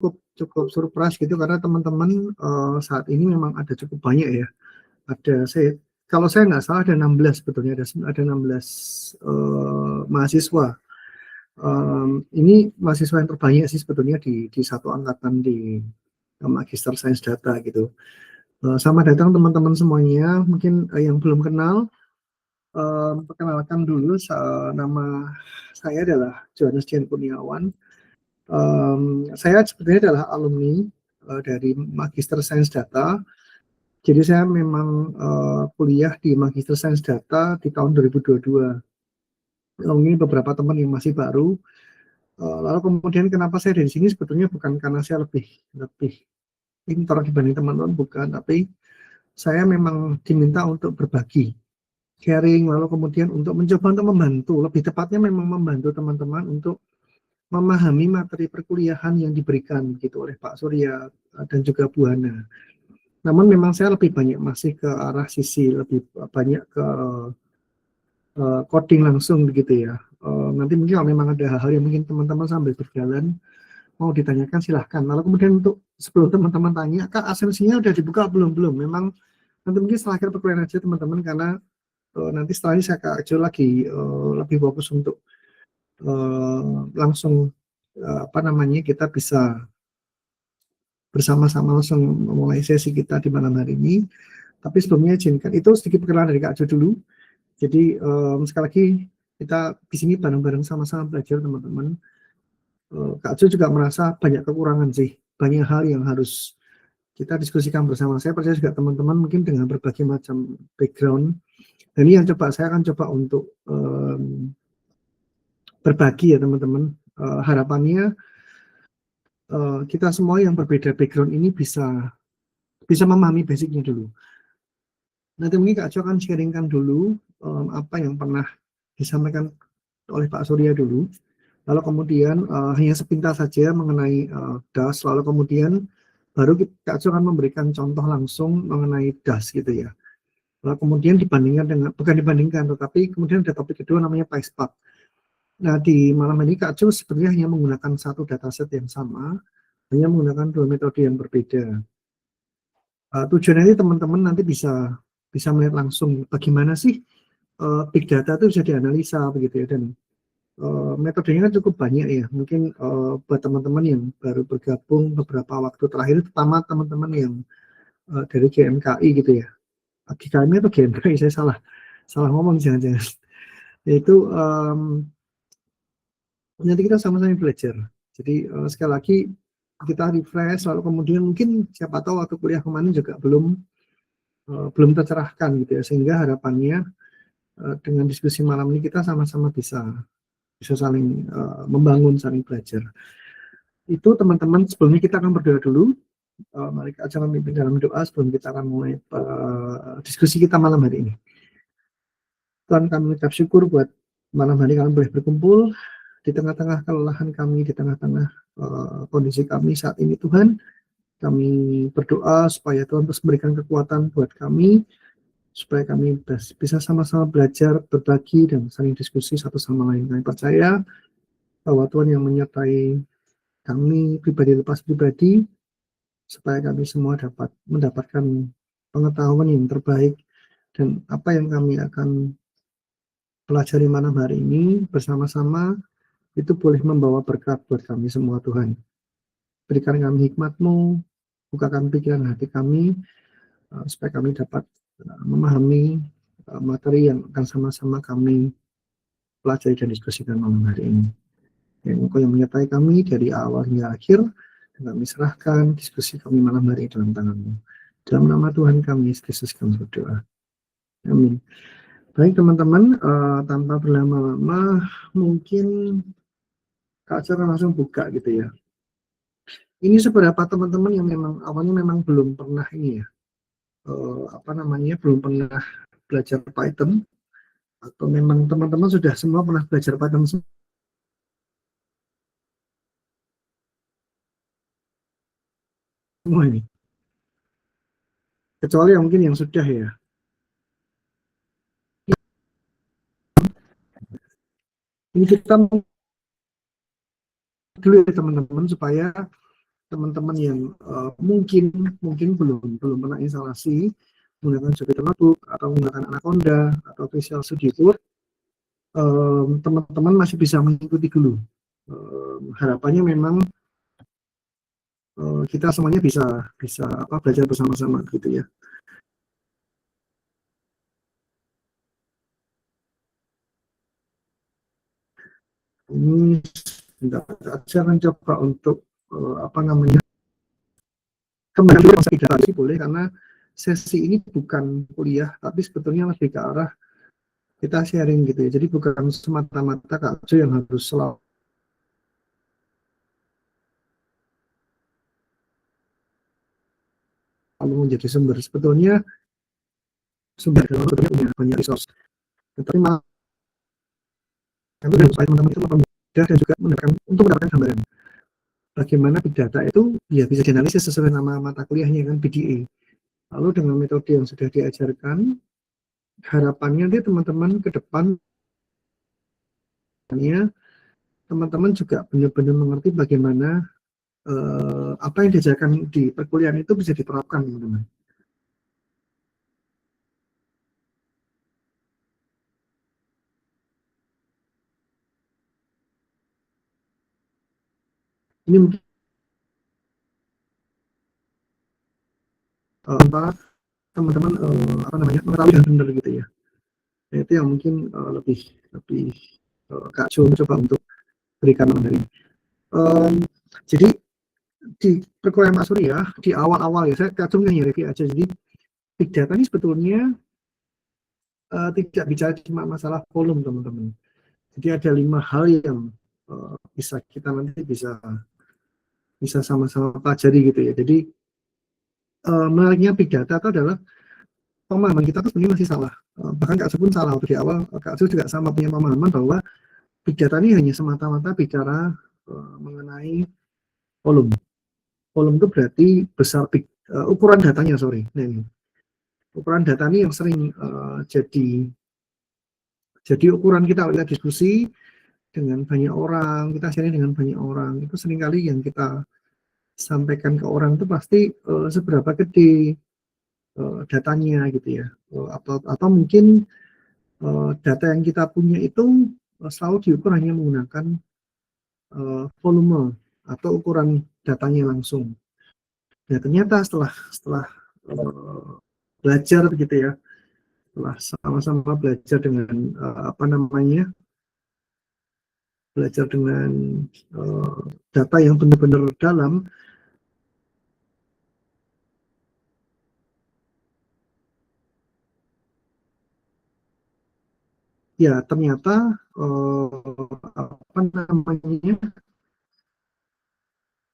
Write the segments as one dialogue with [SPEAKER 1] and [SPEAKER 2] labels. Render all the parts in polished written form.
[SPEAKER 1] cukup surprise gitu karena teman-teman saat ini memang ada cukup banyak ya. Kalau saya nggak salah ada 16 sebetulnya, ada 16 mahasiswa. Ini mahasiswa yang terbanyak sih sebetulnya di satu angkatan di Magister Sains Data gitu. Selamat datang teman-teman semuanya. Mungkin yang belum kenal, perkenalkan dulu, nama saya adalah Johannes Dian Kurniawan. Saya sebetulnya adalah alumni dari Magister Sains Data. Jadi saya memang kuliah di Magister Sains Data di tahun 2022. Ini beberapa teman yang masih baru. Lalu kemudian kenapa saya dari sini sebetulnya bukan karena saya lebih pintar dibanding teman-teman, bukan, tapi saya memang diminta untuk berbagi, sharing, lalu kemudian untuk mencoba untuk membantu, lebih tepatnya memang membantu teman-teman untuk memahami materi perkuliahan yang diberikan gitu oleh Pak Surya dan juga Bu Hana. Namun memang saya lebih banyak masih ke arah sisi lebih banyak ke coding langsung begitu ya. Nanti mungkin kalau memang ada hal-hal yang mungkin teman-teman sambil berjalan mau ditanyakan silahkan. Lalu kemudian untuk sebelum teman-teman tanya, Kak asensinya udah dibuka belum? Belum. Memang nanti mungkin setelah akhir perkuliahan aja teman-teman, karena nanti setelah ini saya Kak Ajo lagi lebih fokus untuk langsung kita bisa bersama-sama langsung memulai sesi kita di malam hari ini. Tapi sebelumnya izinkan itu sedikit perkenalan dari Kak Ajo dulu. Jadi sekali lagi kita di sini bareng-bareng sama-sama belajar teman-teman. Kak Ajo juga merasa banyak kekurangan sih, banyak hal yang harus kita diskusikan bersama. Saya percaya juga teman-teman mungkin dengan berbagai macam background. Dan ini yang saya akan coba untuk berbagi ya teman-teman. Harapannya kita semua yang berbeda background ini bisa memahami basicnya dulu. Nanti mungkin Kak Jo akan sharingkan dulu apa yang pernah disampaikan oleh Pak Surya dulu. Lalu kemudian hanya sepintas saja mengenai DAS. Lalu kemudian baru Kak Jo akan memberikan contoh langsung mengenai DAS gitu ya. Lalu kemudian bukan dibandingkan, tetapi kemudian ada topik kedua namanya PySpark. Nah di malam ini Kak Jo sebenarnya hanya menggunakan satu dataset yang sama, hanya menggunakan dua metode yang berbeda. Tujuannya ini teman-teman nanti bisa melihat langsung bagaimana sih big data itu bisa dianalisa begitu ya, dan metodenya kan cukup banyak ya. Mungkin buat teman-teman yang baru bergabung beberapa waktu terakhir, terutama teman-teman yang dari GMKI gitu ya. GKMI atau GMKI, saya salah ngomong jangan-jangan. Yaitu nanti kita sama-sama belajar. Jadi sekali lagi kita refresh, lalu kemudian mungkin siapa tahu waktu kuliah kemarin juga belum tercerahkan gitu ya, sehingga harapannya dengan diskusi malam ini kita sama-sama bisa saling membangun, saling belajar. Itu teman-teman, sebelumnya kita akan berdoa dulu. Mari kita akan memimpin dalam doa sebelum kita akan mulai diskusi kita malam hari ini. Tuhan, kami ucap syukur buat malam hari kami boleh berkumpul di tengah-tengah kelelahan kami, di tengah-tengah kondisi kami saat ini. Tuhan, kami berdoa supaya Tuhan terus memberikan kekuatan buat kami, supaya kami bisa sama-sama belajar, berbagi, dan saling diskusi satu sama lain. Kami percaya bahwa Tuhan yang menyertai kami pribadi lepas pribadi, supaya kami semua dapat mendapatkan pengetahuan yang terbaik, dan apa yang kami akan pelajari malam hari ini bersama-sama itu boleh membawa berkat buat kami semua. Tuhan, berikan kami hikmat-Mu, bukakan pikiran hati kami, supaya kami dapat memahami materi yang akan sama-sama kami pelajari dan diskusikan malam hari ini. Yang Engkau yang menyertai kami dari awal hingga akhir, dan kami serahkan diskusi kami malam hari ini dalam tangan-Mu. Dalam nama Tuhan kami Yesus Kristus kami berdoa. Amin. Baik teman-teman, tanpa berlama-lama, mungkin Kak Acar langsung buka gitu ya. Ini seberapa teman-teman yang memang awalnya memang belum pernah ini ya, belum pernah belajar Python, atau memang teman-teman sudah semua pernah belajar Python semua ini, kecuali yang mungkin yang sudah ya. Ini kita dulu ya teman-teman, supaya teman-teman yang mungkin belum pernah instalasi menggunakan Jupyter Notebook atau menggunakan Anaconda atau Visual Studio, teman-teman masih bisa mengikuti dulu. Harapannya memang kita semuanya bisa belajar bersama-sama gitu ya. Ini sebentar saya akan coba untuk kembali ke konsep data boleh, karena sesi ini bukan kuliah tapi sebetulnya lebih ke arah kita sharing gitu ya. Jadi bukan semata-mata Kak Jo yang harus selalu menjadi sumber. Sebetulnya sumber sebetulnya punya banyak resource. Tetapi malah supaya teman-teman itu mudah dan juga mendapatkan gambaran bagaimana big data itu ya bisa dianalisis sesuai nama mata kuliahnya kan, BDA. Lalu dengan metode yang sudah diajarkan, harapannya nanti teman-teman ke depan teman-teman juga benar-benar mengerti bagaimana apa yang diajarkan di perkuliahan itu bisa diterapkan, teman-teman. Ini mungkin teman-teman mengetahui dengan benar gitu ya. Nah, itu yang mungkin lebih Kak Jo coba untuk berikan dari. Jadi di perkuliahan Mas Surya di awal-awal ya, saya Kak Jo review aja. Jadi big data ini sebetulnya tidak bicara cuma masalah volume, teman-teman. Jadi ada 5 hal yang bisa kita nanti bisa sama-sama pelajari gitu ya. Jadi menariknya big data itu adalah pemahaman kita tuh sebenarnya masih salah. Bahkan Kak Jo pun salah waktu di awal. Kak Jo juga sama punya pemahaman bahwa big data ini hanya semata-mata bicara mengenai volume. Volume itu berarti besar ukuran datanya, sorry. Nah, ini. Ukuran data ini yang sering jadi ukuran kita diskusi dengan banyak orang, kita sharing dengan banyak orang. Itu seringkali yang kita sampaikan ke orang itu pasti seberapa gede datanya gitu ya. Atau mungkin data yang kita punya itu selalu diukur hanya menggunakan volume atau ukuran datanya langsung. Nah, ternyata setelah belajar gitu ya, setelah sama-sama belajar dengan belajar dengan data yang benar-benar dalam, ya ternyata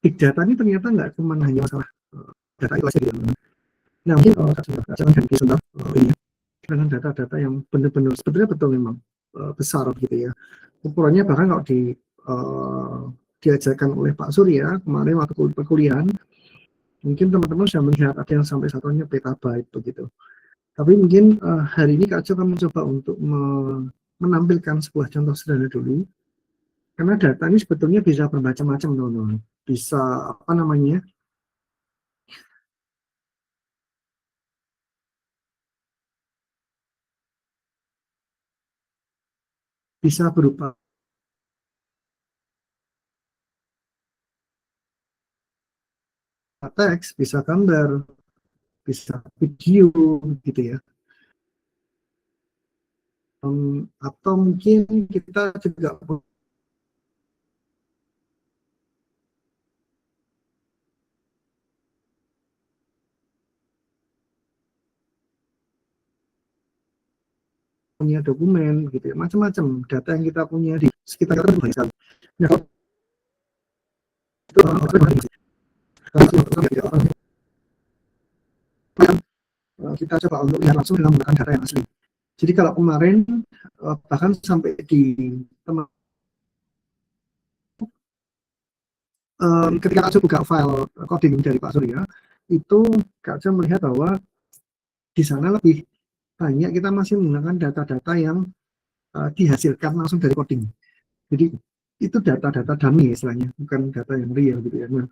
[SPEAKER 1] big data ini ternyata nggak cuma hanya masalah data itu saja gitu. Nah, mungkin jangan ganti sebentar ini dengan data-data yang benar-benar sebetulnya betul memang besar gitu ya. Ukurannya bahkan kalau diajarkan oleh Pak Surya kemarin waktu perkuliahan, mungkin teman-teman sudah melihat ada yang sampai satuannya petabyte begitu. Tapi mungkin hari ini Kak Jo akan mencoba untuk menampilkan sebuah contoh sederhana dulu. Karena data ini sebetulnya bisa bermacam-macam, teman-teman. Bisa bisa berupa teks, bisa gambar, bisa video gitu ya. Atau mungkin kita juga punya dokumen gitu ya, macam-macam data yang kita punya di sekitar kita banyak sekali. Nah, itu kita coba untuk lihat langsung dengan menggunakan data yang asli. Jadi kalau kemarin bahkan sampai di teman ketika Kak Jo buka file coding dari Pak Surya, itu Kak Jo melihat bahwa di sana lebih banyak kita masih menggunakan data-data yang dihasilkan langsung dari coding. Jadi itu data-data dummy istilahnya, bukan data yang real gitu ya. Nah,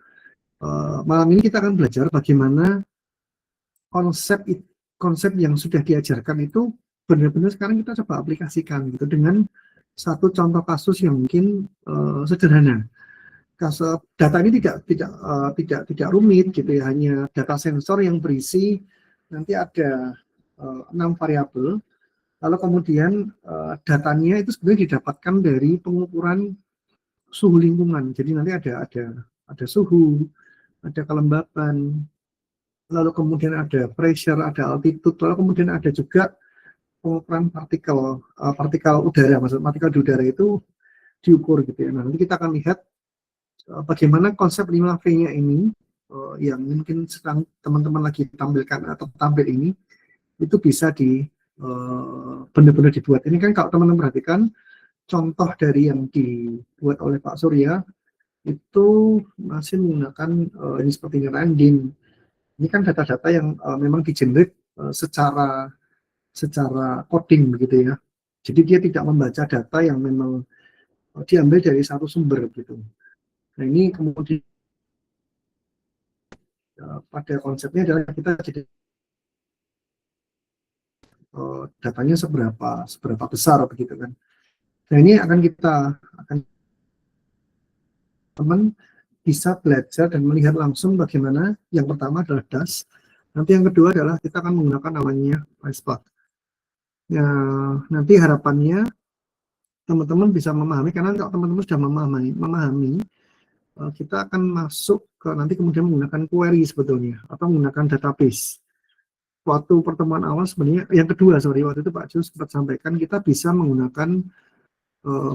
[SPEAKER 1] Malam ini kita akan belajar bagaimana konsep yang sudah diajarkan itu benar-benar sekarang kita coba aplikasikan gitu dengan satu contoh kasus yang mungkin sederhana. Kasus data ini tidak rumit gitu ya, hanya data sensor yang berisi nanti ada 6 variabel. Lalu kemudian datanya itu sebenarnya didapatkan dari pengukuran suhu lingkungan. Jadi nanti ada suhu, ada kelembapan, lalu kemudian ada pressure, ada altitude, lalu kemudian ada juga pengukuran partikel udara. Maksud partikel di udara itu diukur gitu ya. Nah, nanti kita akan lihat bagaimana konsep 5V-nya ini yang mungkin sedang teman-teman lagi tampilkan atau tampil ini itu bisa benar-benar dibuat. Ini kan kalau teman-teman perhatikan contoh dari yang dibuat oleh Pak Surya itu masih menggunakan ini seperti random. Ini kan data-data yang memang di-generate secara coding begitu ya. Jadi dia tidak membaca data yang memang diambil dari satu sumber gitu. Nah ini kemudian pada konsepnya adalah kita jadi datanya seberapa besar begitu kan. Nah ini akan teman bisa belajar dan melihat langsung bagaimana yang pertama adalah DAS, nanti yang kedua adalah kita akan menggunakan namanya PySpark. Ya, nanti harapannya teman-teman bisa memahami, karena kalau teman-teman sudah memahami kita akan masuk ke nanti kemudian menggunakan query sebetulnya atau menggunakan database. Waktu pertemuan awal sebenarnya yang kedua waktu itu Pak Jus sempat sampaikan kita bisa menggunakan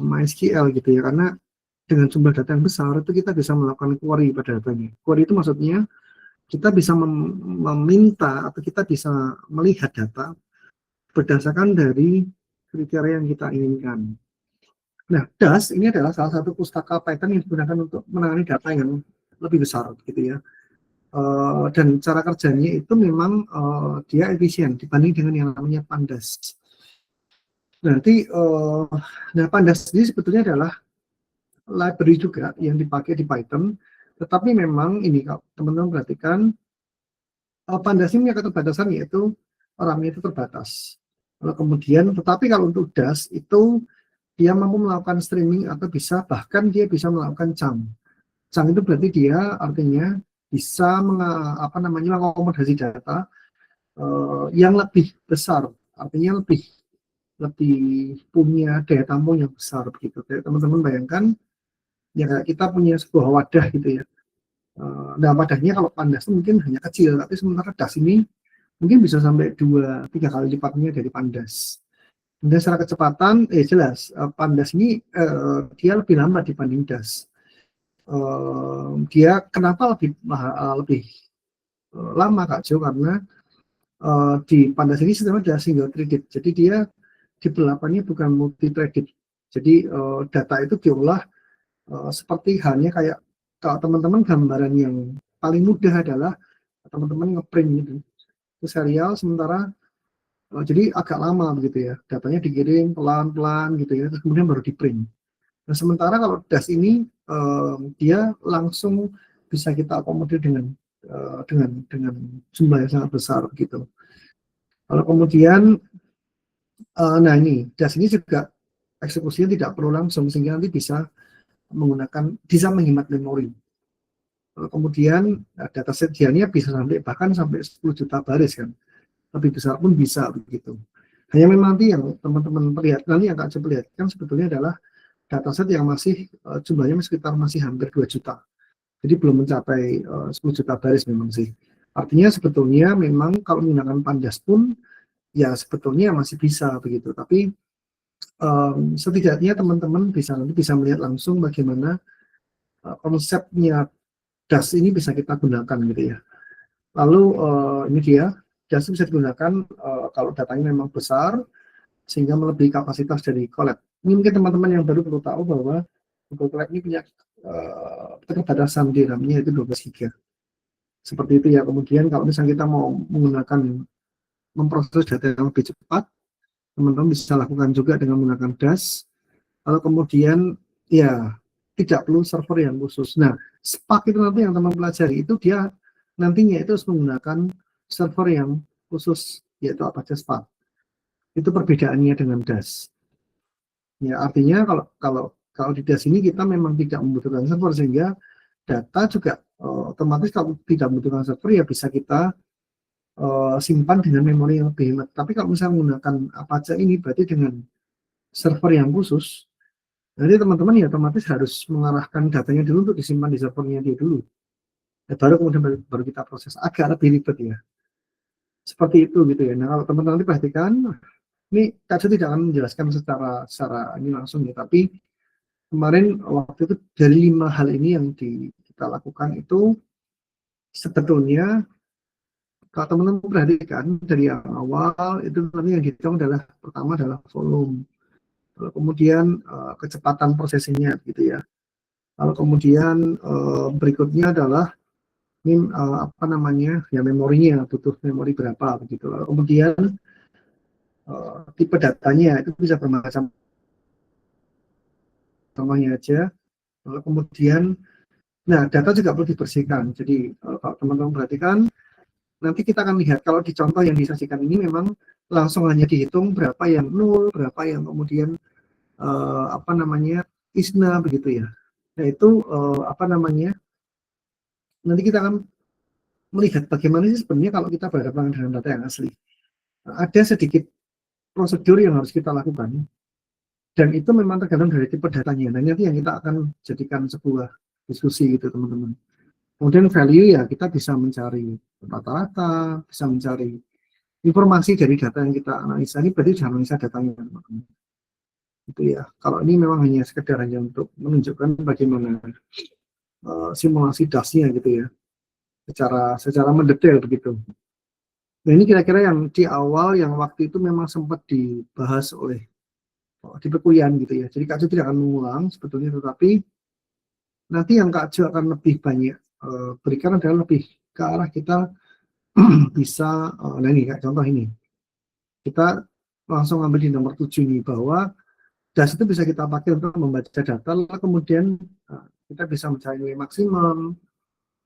[SPEAKER 1] MySQL gitu ya, karena dengan jumlah data yang besar itu kita bisa melakukan query pada datanya. Query itu maksudnya kita bisa meminta atau kita bisa melihat data berdasarkan dari kriteria yang kita inginkan. Nah, DAS ini adalah salah satu pustaka Python yang digunakan untuk menangani data yang lebih besar gitu ya. Dan cara kerjanya itu memang dia efisien dibanding dengan yang namanya Pandas. Nanti Pandas ini sebetulnya adalah library juga yang dipakai di Python, tetapi memang ini kalau teman-teman perhatikan Pandas ini punya keterbatasan yaitu RAM-nya itu terbatas. Lalu kemudian, tetapi kalau untuk DAS itu dia mampu melakukan streaming atau bahkan dia bisa melakukan chunk. Chunk itu berarti dia artinya bisa mengakomodasi data yang lebih besar, artinya lebih punya daya tampung yang besar begitu. Teman-teman bayangkan ya kita punya sebuah wadah gitu ya. Nah wadahnya kalau Pandas mungkin hanya kecil, tapi sementara DAS ini mungkin bisa sampai 2-3 kali lipatnya dari Pandas. Dan secara kecepatan, jelas Pandas ini dia lebih lambat dibanding DAS. Dia kenapa lebih lama Kak Jo? Karena di Pandas ini sistemnya adalah single threaded, jadi dia dibelakannya bukan multi threaded. Jadi data itu diolah seperti halnya kayak kalau teman-teman gambaran yang paling mudah adalah teman-teman ngeprint gitu. Itu serial sementara jadi agak lama begitu ya, datanya dikirim pelan-pelan gitu ya, terus kemudian baru di print. Nah sementara kalau DAS ini dia langsung bisa kita akomodir dengan jumlah yang sangat besar gitu. Kalau kemudian nah ini DAS ini juga eksekusinya tidak perlu langsung sehingga nanti bisa menghemat memori. Kalau kemudian data sedianya bisa bahkan sampai 10 juta baris kan. Lebih besar pun bisa begitu. Hanya memang nanti yang teman-teman nanti yang Kak Cep perlihatkan sebetulnya adalah dataset yang masih jumlahnya sekitar masih hampir 2 juta. Jadi belum mencapai 10 juta baris memang sih. Artinya sebetulnya memang kalau menggunakan Pandas pun ya sebetulnya masih bisa begitu. Tapi setidaknya teman-teman nanti bisa melihat langsung bagaimana konsepnya DAS ini bisa kita gunakan gitu ya. Lalu ini dia. DAS bisa digunakan kalau datanya memang besar sehingga melebihi kapasitas dari Colab. Ini mungkin teman-teman yang baru perlu tahu bahwa Google Colab ini punya keterbatasan di RAM-nya itu 12 GB. Seperti itu ya. Kemudian kalau misalnya kita mau memproses data yang lebih cepat, teman-teman bisa lakukan juga dengan menggunakan DAS. Lalu kemudian ya tidak perlu server yang khusus. Nah, Spark itu nanti yang teman pelajari itu dia nantinya itu harus menggunakan server yang khusus, yaitu Apache Spark. Itu perbedaannya dengan DAS. Ya, artinya kalau di DAS ini kita memang tidak membutuhkan server, sehingga data juga otomatis kalau tidak membutuhkan server ya bisa kita simpan dengan memori yang lebih hemat. Tapi kalau misalnya menggunakan Apache ini berarti dengan server yang khusus, nanti teman-teman ya otomatis harus mengarahkan datanya dulu untuk disimpan di servernya dia dulu. Ya, baru kemudian baru kita proses, agak lebih ribet ya. Seperti itu gitu ya. Nah, kalau teman-teman perhatikan, ini Kak Jo tidak akan menjelaskan secara ini langsung ya, tapi kemarin waktu itu dari 5 hal ini yang kita lakukan itu sebetulnya kalau teman-teman perhatikan dari yang awal itu nanti yang dihitung adalah pertama adalah volume, lalu kemudian kecepatan prosesinya gitu ya, lalu kemudian berikutnya adalah ini apa namanya ya memorinya, butuh memori berapa begitu, lalu kemudian tipe datanya itu bisa bermacam, contohnya aja, lalu kemudian nah data juga perlu dibersihkan. Jadi kalau teman-teman perhatikan nanti kita akan lihat kalau di contoh yang disajikan ini memang langsung hanya dihitung berapa yang nol, berapa yang kemudian apa namanya ISNA begitu ya. Nah itu apa namanya nanti kita akan melihat bagaimana sih sebenarnya kalau kita berhadapan dengan data yang asli. Ada sedikit prosedur yang harus kita lakukan dan itu memang tergantung dari tipe datanya. Nah nanti yang kita akan jadikan sebuah diskusi gitu teman-teman. Kemudian value ya kita bisa mencari rata-rata, bisa mencari informasi dari data yang kita analisa. Ini berarti jangan analisa datanya teman-teman. Itu ya. Kalau ini memang hanya sekedar hanya untuk menunjukkan bagaimana simulasi DAS-nya gitu ya. Secara mendetail begitu. Nah ini kira-kira yang di awal yang waktu itu memang sempat dibahas oleh di perkuliahan gitu ya. Jadi Kak Jo tidak akan mengulang sebetulnya, tetapi nanti yang Kak Jo akan lebih banyak berikan adalah lebih ke arah kita bisa, nah ini kayak contoh ini, kita langsung ambil di nomor 7 ini, bahwa DAS itu bisa kita pakai untuk membaca data, lalu kemudian kita bisa mencari nilai maksimum,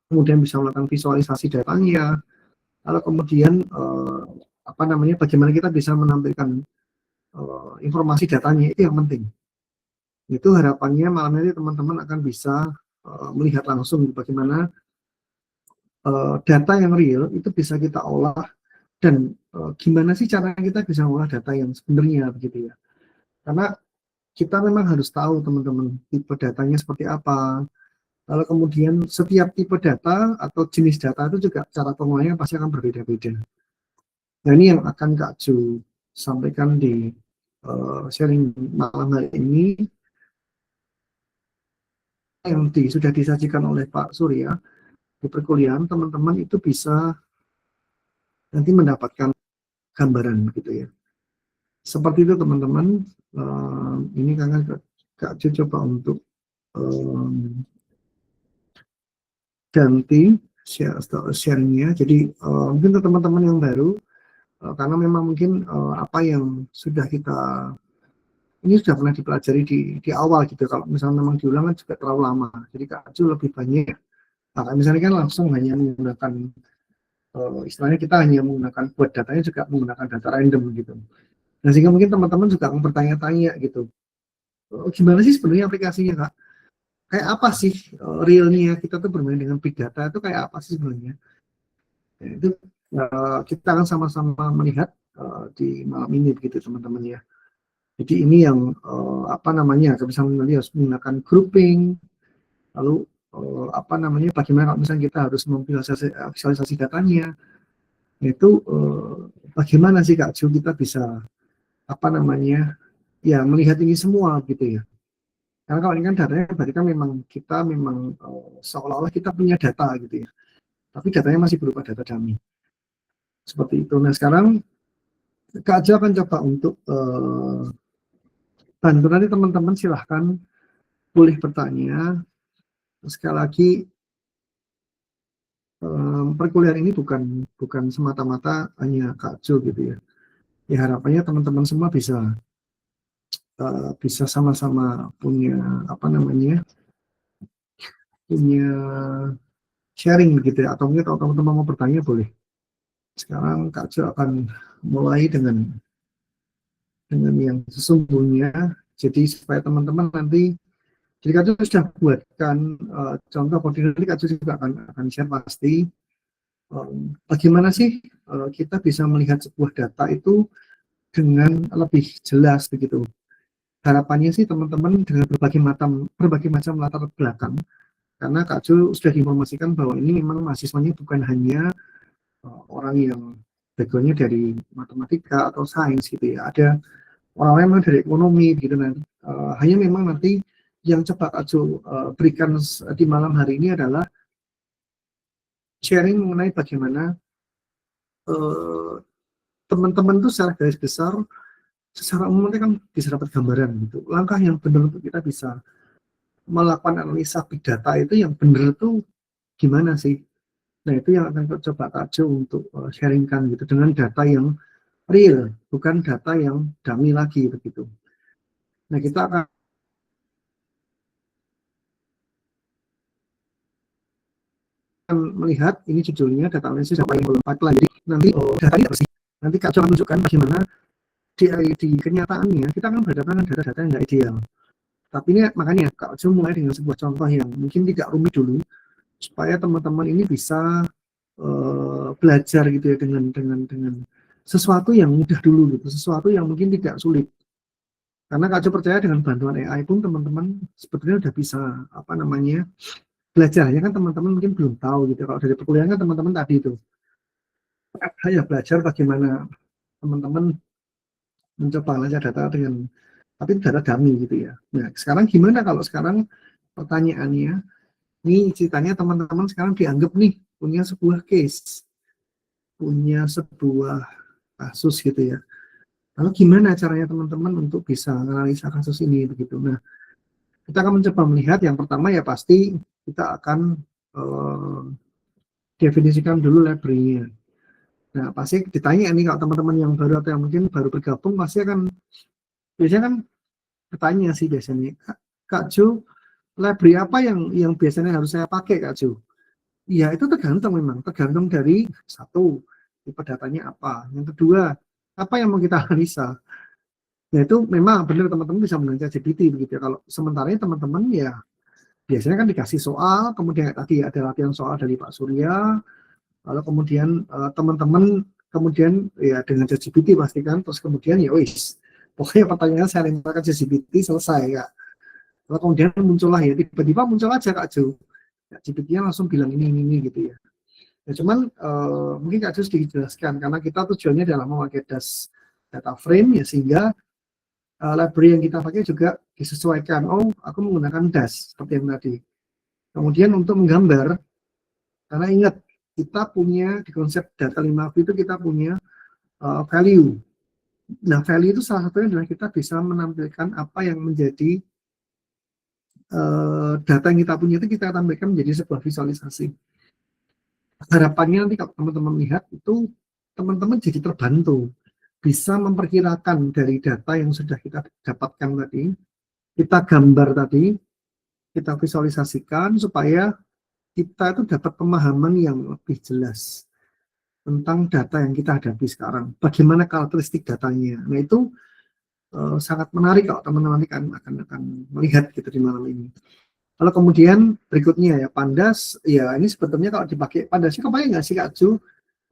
[SPEAKER 1] kemudian bisa melakukan visualisasi datanya, lalu kemudian apa namanya bagaimana kita bisa menampilkan informasi datanya, itu yang penting. Itu harapannya malam ini teman-teman akan bisa melihat langsung bagaimana data yang real itu bisa kita olah dan gimana sih cara kita bisa mengolah data yang sebenarnya begitu ya. Karena kita memang harus tahu teman-teman tipe datanya seperti apa. Lalu kemudian setiap tipe data atau jenis data itu juga cara pengolahannya pasti akan berbeda-beda. Nah ini yang akan Kak Jo sampaikan di sharing malam hari ini, yang sudah disajikan oleh Pak Surya di perkuliahan. Teman-teman itu bisa nanti mendapatkan gambaran gitu ya. Seperti itu teman-teman. Ini Kak Jo coba untuk ganti sharingnya. Jadi mungkin untuk teman-teman yang baru, karena memang mungkin apa yang sudah kita ini sudah pernah dipelajari di awal gitu. Kalau misalnya memang diulang kan juga terlalu lama. Jadi Kak Jo lebih banyak. Nah, misalnya kan langsung hanya menggunakan istilahnya kita hanya menggunakan buat datanya juga menggunakan data random gitu. Nah sehingga mungkin teman-teman juga akan bertanya-tanya gitu. Gimana sih sebenarnya aplikasinya Kak? Kayak apa sih realnya kita tuh bermain dengan big data itu kayak apa sih sebenarnya? Ya, itu kita akan sama-sama melihat di malam ini begitu teman-teman ya. Jadi ini yang apa namanya, bisa nanti harus menggunakan grouping, lalu apa namanya, bagaimana kalau misalnya kita harus memvisualisasi datanya, itu bagaimana sih Kak Jo kita bisa apa namanya ya melihat ini semua gitu ya. Karena kalau ini kan datanya berarti kan memang kita memang seolah-olah kita punya data gitu ya, tapi datanya masih berupa data dummy. Seperti itu. Nah sekarang Kak Jo akan coba untuk bantu nanti teman-teman silahkan boleh bertanya. Sekali lagi perkuliahan ini bukan semata-mata hanya Kak Jo gitu ya. Ya harapannya teman-teman semua bisa sama-sama punya apa namanya punya sharing begitu ya, atau mungkin kalau teman-teman mau bertanya boleh. Sekarang Kak Jo akan mulai dengan yang sesungguhnya, jadi supaya teman-teman nanti, jadi Kak Jo sudah buatkan contoh koordinat, Kak Jo juga akan share pasti bagaimana sih kita bisa melihat sebuah data itu dengan lebih jelas begitu. Harapannya sih teman-teman dengan berbagai macam latar belakang, karena Kak Jo sudah diinformasikan bahwa ini memang mahasiswanya bukan hanya orang yang backgroundnya dari matematika atau sains gitu ya, ada orang-orang yang dari ekonomi gitu. Nanti hanya memang nanti yang coba Kak Jo berikan di malam hari ini adalah sharing mengenai bagaimana teman-teman itu secara garis besar, secara umum kan bisa dapat gambaran gitu. Langkah yang benar untuk kita bisa melakukan analisa big data itu yang benar itu gimana sih? Nah itu yang akan coba Kak Jo untuk sharingkan gitu, dengan data yang real, bukan data yang dummy lagi begitu. Nah kita akan melihat, ini judulnya data analisis apa yang belum pipeline. Jadi nanti data ini apa sih? Nanti Kak Jo akan tunjukkan bagaimana di kenyataannya kita akan berhadapan dengan data-data yang nggak ideal. Tapi ini makanya Kak Jo mulai dengan sebuah contoh yang mungkin tidak rumit dulu, supaya teman-teman ini bisa belajar gitu ya, dengan sesuatu yang mudah dulu gitu, sesuatu yang mungkin tidak sulit. Karena Kak Jo percaya dengan bantuan AI pun teman-teman sebetulnya udah bisa apa namanya belajar. Ya kan teman-teman mungkin belum tahu gitu. Kalau dari perkuliahan kan teman-teman tadi itu ya belajar bagaimana teman-teman mencoba belajar data dengan, tapi data dummy gitu ya. Nah sekarang gimana kalau sekarang pertanyaannya, ini ceritanya teman-teman sekarang dianggap nih punya sebuah case, punya sebuah kasus gitu ya. Lalu gimana caranya teman-teman untuk bisa menganalisa kasus ini begitu. Nah, kita akan mencoba melihat yang pertama ya pasti kita akan definisikan dulu library-nya. Nah, pasti ditanya nih kalau teman-teman yang baru atau yang mungkin baru bergabung pasti akan biasanya kan bertanya sih biasanya, Kak Jo, library apa yang biasanya harus saya pakai Kak Jo? Ya itu tergantung, memang tergantung dari satu tipe datanya apa, yang kedua apa yang mau kita analisa. Ya itu memang benar teman-teman bisa menggunakan GPT begitu ya. Kalau sementara teman-teman ya biasanya kan dikasih soal, kemudian tadi ada latihan soal dari Pak Surya, lalu kemudian teman-teman kemudian ya dengan GPT pastikan, terus kemudian ya wis pokoknya pertanyaan saya lempar ke GPT selesai ya. Lalu kemudian muncullah ya tiba-tiba muncul aja Kak Jo, ya, GPT-nya langsung bilang ini gitu ya. Ya cuman mungkin Kak Jo sedikit jelaskan, karena kita tujuannya adalah memakai data frame ya, sehingga library yang kita pakai juga disesuaikan. Oh, aku menggunakan DAS seperti yang tadi. Kemudian untuk menggambar, karena ingat kita punya di konsep data 5V itu kita punya value. Nah, value itu salah satunya adalah kita bisa menampilkan apa yang menjadi data yang kita punya, itu kita tampilkan menjadi sebuah visualisasi. Harapannya nanti kalau teman-teman lihat itu, teman-teman jadi terbantu, bisa memperkirakan dari data yang sudah kita dapatkan tadi, kita gambar tadi, kita visualisasikan supaya kita itu dapat pemahaman yang lebih jelas tentang data yang kita hadapi sekarang. Bagaimana karakteristik datanya. Nah itu sangat menarik kalau teman-teman akan melihat gitu di malam ini. Lalu kemudian berikutnya ya Pandas, ya ini sebetulnya kalau dipakai Pandas, kebayang nggak sih Kak Ju?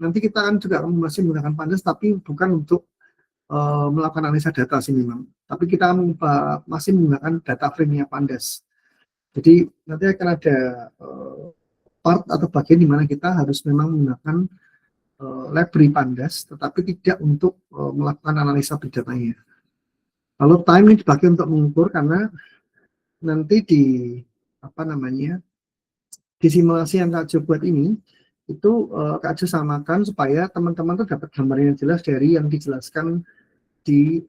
[SPEAKER 1] Nanti kita kan juga masih menggunakan Pandas, tapi bukan untuk melakukan analisa data sih memang. Tapi kita masih menggunakan data frame-nya Pandas. Jadi nanti akan ada part atau bagian di mana kita harus memang menggunakan library Pandas, tetapi tidak untuk melakukan analisa big data-nya. Lalu time ini dipakai untuk mengukur, karena nanti di apa namanya di simulasi yang Kak Jo buat ini itu Kak Jo samakan supaya teman-teman tuh dapat gambar yang jelas dari yang dijelaskan di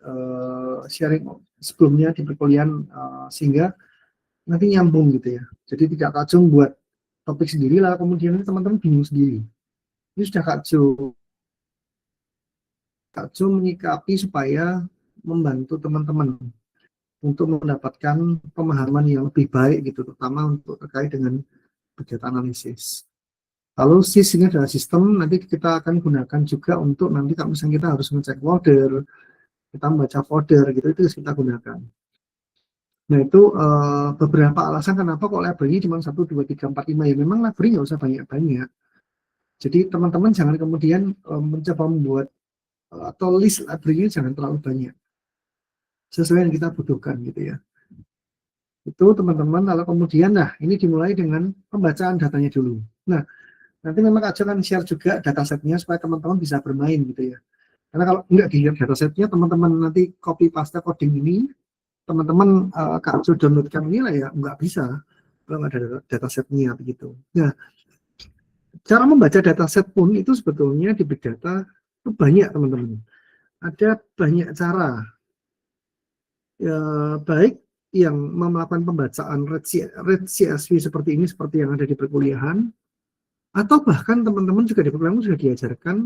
[SPEAKER 1] sharing sebelumnya di perkuliahan, sehingga nanti nyambung gitu ya. Jadi tidak Kak Jo buat topik sendiri lah kemudian teman-teman bingung sendiri. Ini sudah Kak Jo menyikapi supaya membantu teman-teman. untuk mendapatkan pemahaman yang lebih baik gitu, terutama untuk terkait dengan big data analisis. Lalu SIS ini adalah sistem nanti kita akan gunakan juga untuk nanti kalau misalnya kita harus ngecek folder, kita membaca folder gitu, itu kita gunakan. Nah itu beberapa alasan kenapa kok library cuma 1, 2, 3, 4, 5 ya. Memang library nggak usah banyak-banyak. Jadi teman-teman jangan kemudian mencoba membuat atau list library jangan terlalu banyak. Sesuai yang kita butuhkan gitu ya. Itu teman-teman, lalu kemudian nah ini dimulai dengan pembacaan datanya dulu. Nah nanti memang Kak Jo akan share juga datasetnya supaya teman-teman bisa bermain gitu ya. Karena kalau nggak dilihat datasetnya, teman-teman nanti copy paste coding ini, teman-teman Kak Jo downloadkan ini lah ya, nggak bisa kalau nggak ada datasetnya begitu. Nah, cara membaca dataset pun itu sebetulnya di big data itu banyak teman-teman. Ada banyak cara, ya, baik yang melakukan pembacaan rate CSV seperti ini, seperti yang ada di perkuliahan, atau bahkan teman-teman juga di perkuliahan sudah diajarkan,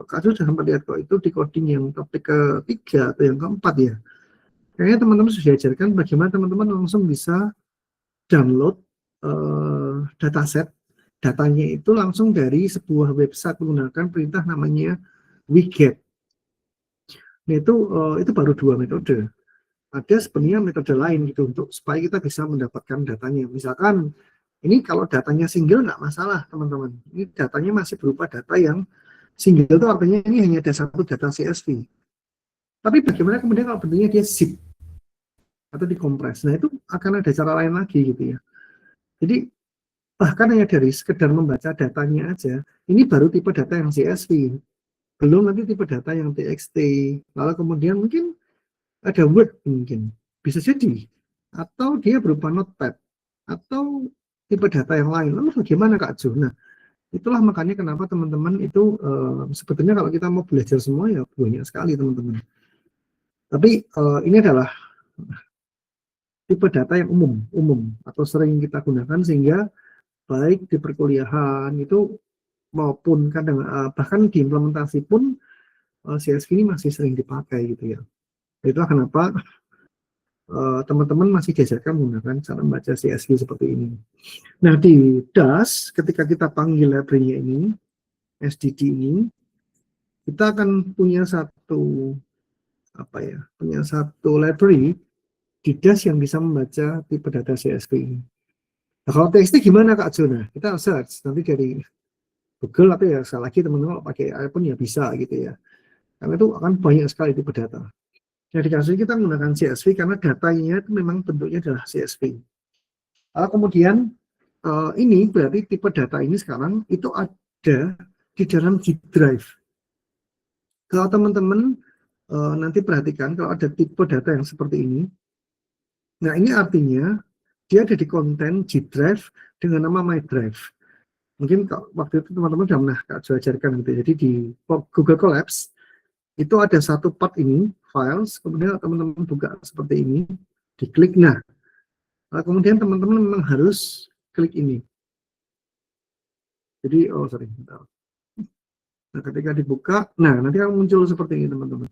[SPEAKER 1] Kak Jo sudah sempat lihat kok itu di coding yang topik ketiga atau yang keempat ya. Kayaknya teman-teman sudah diajarkan bagaimana teman-teman langsung bisa download dataset, datanya itu langsung dari sebuah website menggunakan perintah namanya widget. Nah itu baru 2 metode. Ada sebenarnya metode lain gitu untuk supaya kita bisa mendapatkan datanya. Misalkan ini kalau datanya single nggak masalah teman-teman. Ini datanya masih berupa data yang single, itu artinya ini hanya ada satu data CSV. Tapi bagaimana kemudian kalau bentuknya dia zip atau dikompres? Nah itu akan ada cara lain lagi gitu ya. Jadi bahkan hanya dari sekedar membaca datanya aja, ini baru tipe data yang CSV. Belum nanti tipe data yang TXT. Lalu kemudian mungkin ada Word mungkin. Bisa jadi. Atau dia berupa notepad. Atau tipe data yang lain. Lalu bagaimana Kak Jo? Nah, itulah makanya kenapa teman-teman itu sebetulnya kalau kita mau belajar semua ya banyak sekali teman-teman. Tapi ini adalah tipe data yang umum atau sering kita gunakan sehingga baik di perkuliahan itu maupun kadang bahkan di implementasi pun CSV ini masih sering dipakai gitu ya. Itulah kenapa teman-teman masih diajarkan menggunakan cara membaca CSV seperti ini. Nah di DAS ketika kita panggil library-nya ini, SDD ini, kita akan punya satu punya satu library di DAS yang bisa membaca tipe data CSV ini. Nah, kalau TXT gimana Kak Jona? Kita search nanti dari Google, tapi ya sekali lagi teman-teman kalau pakai iPhone ya bisa gitu ya. Karena itu akan banyak sekali tipe data. Nah, di kasus ini kita menggunakan CSV karena datanya itu memang bentuknya adalah CSV. Lalu kemudian ini berarti tipe data ini sekarang itu ada di dalam G Drive. Kalau teman-teman nanti perhatikan kalau ada tipe data yang seperti ini, nah ini artinya dia ada di konten G Drive dengan nama My Drive. Mungkin waktu itu teman-teman sudah pernah Kak Jo ajarkan gitu. Jadi di Google Collapse itu ada satu part ini, files, kemudian teman-teman buka seperti ini, diklik. Nah, kemudian teman-teman memang harus klik ini. Jadi, bentar. Nah, ketika dibuka, nah nanti akan muncul seperti ini teman-teman.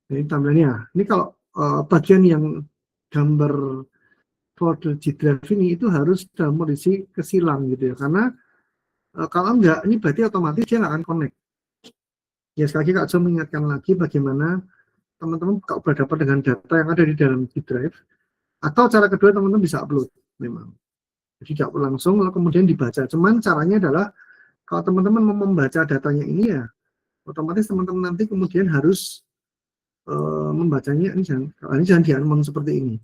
[SPEAKER 1] Ini tampilannya. Ini kalau bagian yang gambar folder G Drive ini itu harus dalam kondisi kesilang gitu ya. Karena kalau enggak, ini berarti otomatis dia nggak akan connect. Ya sekali lagi Kak Jo mengingatkan lagi bagaimana teman-teman kalau berhadapan dengan data yang ada di dalam G Drive, atau cara kedua teman-teman bisa upload memang. Jadi tidak langsung lalu kemudian dibaca. Cuman caranya adalah kalau teman-teman mau membaca datanya ini ya, otomatis teman-teman nanti kemudian harus membacanya ini jangan dianmong seperti ini.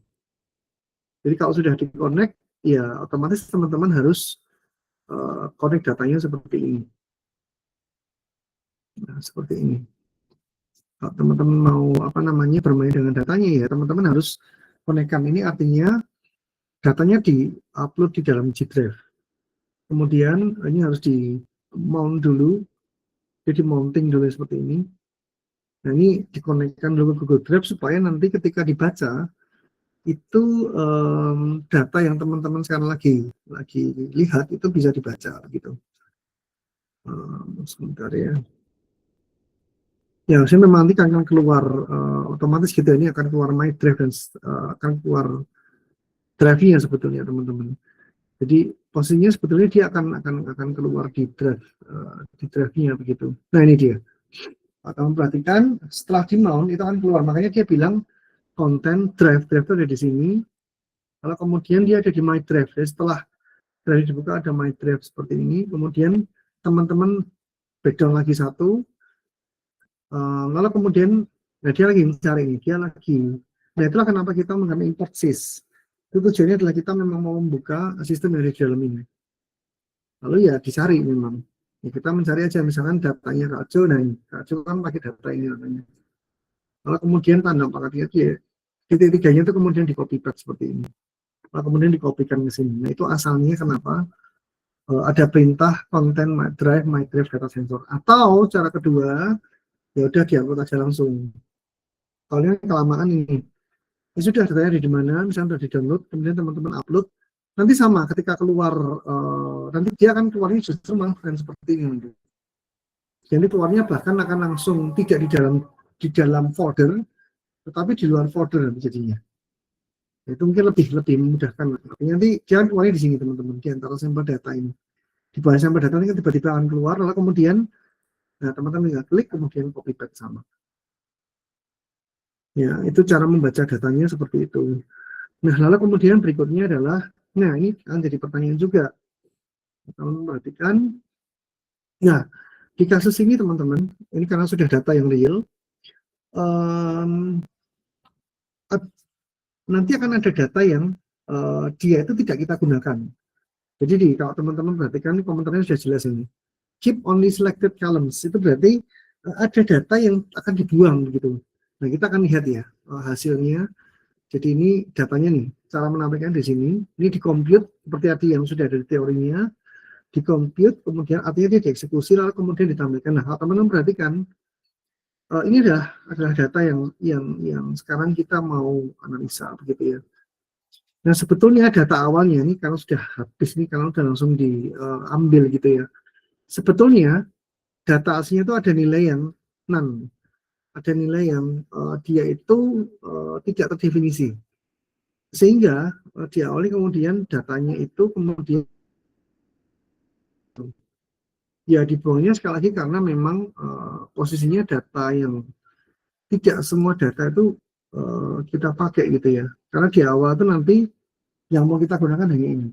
[SPEAKER 1] Jadi kalau sudah di-connect, ya otomatis teman-teman harus connect datanya seperti ini. Nah, seperti ini. Kalau teman-teman mau bermain dengan datanya ya teman-teman harus connect-kan ini, artinya datanya di-upload di dalam G Drive. Kemudian ini harus di mount dulu, jadi mounting dulu seperti ini. Nah ini dikonekkan dulu ke Google Drive supaya nanti ketika dibaca itu data yang teman-teman sekarang lagi lihat itu bisa dibaca gitu. Sebentar ya. Ya, saya memang nanti akan keluar otomatis gitu, ini akan keluar my drive dan akan keluar drive-nya sebetulnya teman-teman. Jadi posisinya sebetulnya dia akan keluar di drive-nya begitu. Nah ini dia. Kamu perhatikan setelah di mount itu akan keluar, makanya dia bilang konten drive itu ada di sini. Kalau kemudian dia ada di my drive, jadi setelah drive dibuka ada my drive seperti ini. Kemudian teman-teman backdown lagi satu. Lalu kemudian nah dia lagi mencari ini, dia lagi. Nah itulah kenapa kita mengenai import sys. Itu tujuannya adalah kita memang mau membuka sistem yang ada di dalam ini. Lalu ya dicari memang. Ya, kita mencari aja misalkan datanya Kak Jo, nah Kak Jo kan pakai data ini namanya. Lalu kemudian tanda paketnya dia titik-tiganya itu kemudian di copy paste seperti ini. Lalu kemudian dikopikan ke sini. Nah itu asalnya kenapa ada perintah konten my drive data sensor. Atau cara kedua ya udah diupload aja langsung. Kalau ini kelamaan ini. Ya sudah datanya ada di mana, misalnya sudah di-download, kemudian teman-teman upload. Nanti sama ketika keluar nanti dia akan keluarnya justru malah seperti ini. Jadi keluarnya bahkan akan langsung tidak di dalam folder, tetapi di luar folder jadinya. Itu mungkin lebih memudahkan. Nanti jangan keluarnya di sini teman-teman, di antara sampel data ini. Di bawah sampel data ini kan tiba-tiba akan keluar, lalu kemudian nah teman-teman tinggal klik, kemudian copy paste sama. Ya, itu cara membaca datanya seperti itu. Nah, lalu kemudian berikutnya adalah, nah ini akan jadi pertanyaan juga. Teman-teman perhatikan. Nah, di kasus ini teman-teman, ini karena sudah data yang real, nanti akan ada data yang dia itu tidak kita gunakan. Jadi kalau teman-teman perhatikan ini komentarnya sudah jelas ini. Keep only selected columns, itu berarti ada data yang akan dibuang begitu. Nah kita akan lihat ya hasilnya. Jadi ini datanya nih, cara menampilkan di sini. Ini di-compute seperti tadi yang sudah ada di teorinya. Di-compute, kemudian artinya dia dieksekusi, lalu kemudian ditampilkan. Nah kalau teman-teman perhatikan, ini adalah data yang sekarang kita mau analisa begitu ya. Nah sebetulnya data awalnya ini kalau sudah habis nih, kalau sudah langsung diambil gitu ya. Sebetulnya data aslinya itu ada nilai yang none, ada nilai yang dia itu tidak terdefinisi. Sehingga diawali kemudian datanya itu kemudian ya dibuangnya sekali lagi karena memang posisinya data yang tidak semua data itu kita pakai gitu ya. Karena di awal itu nanti yang mau kita gunakan hanya ini.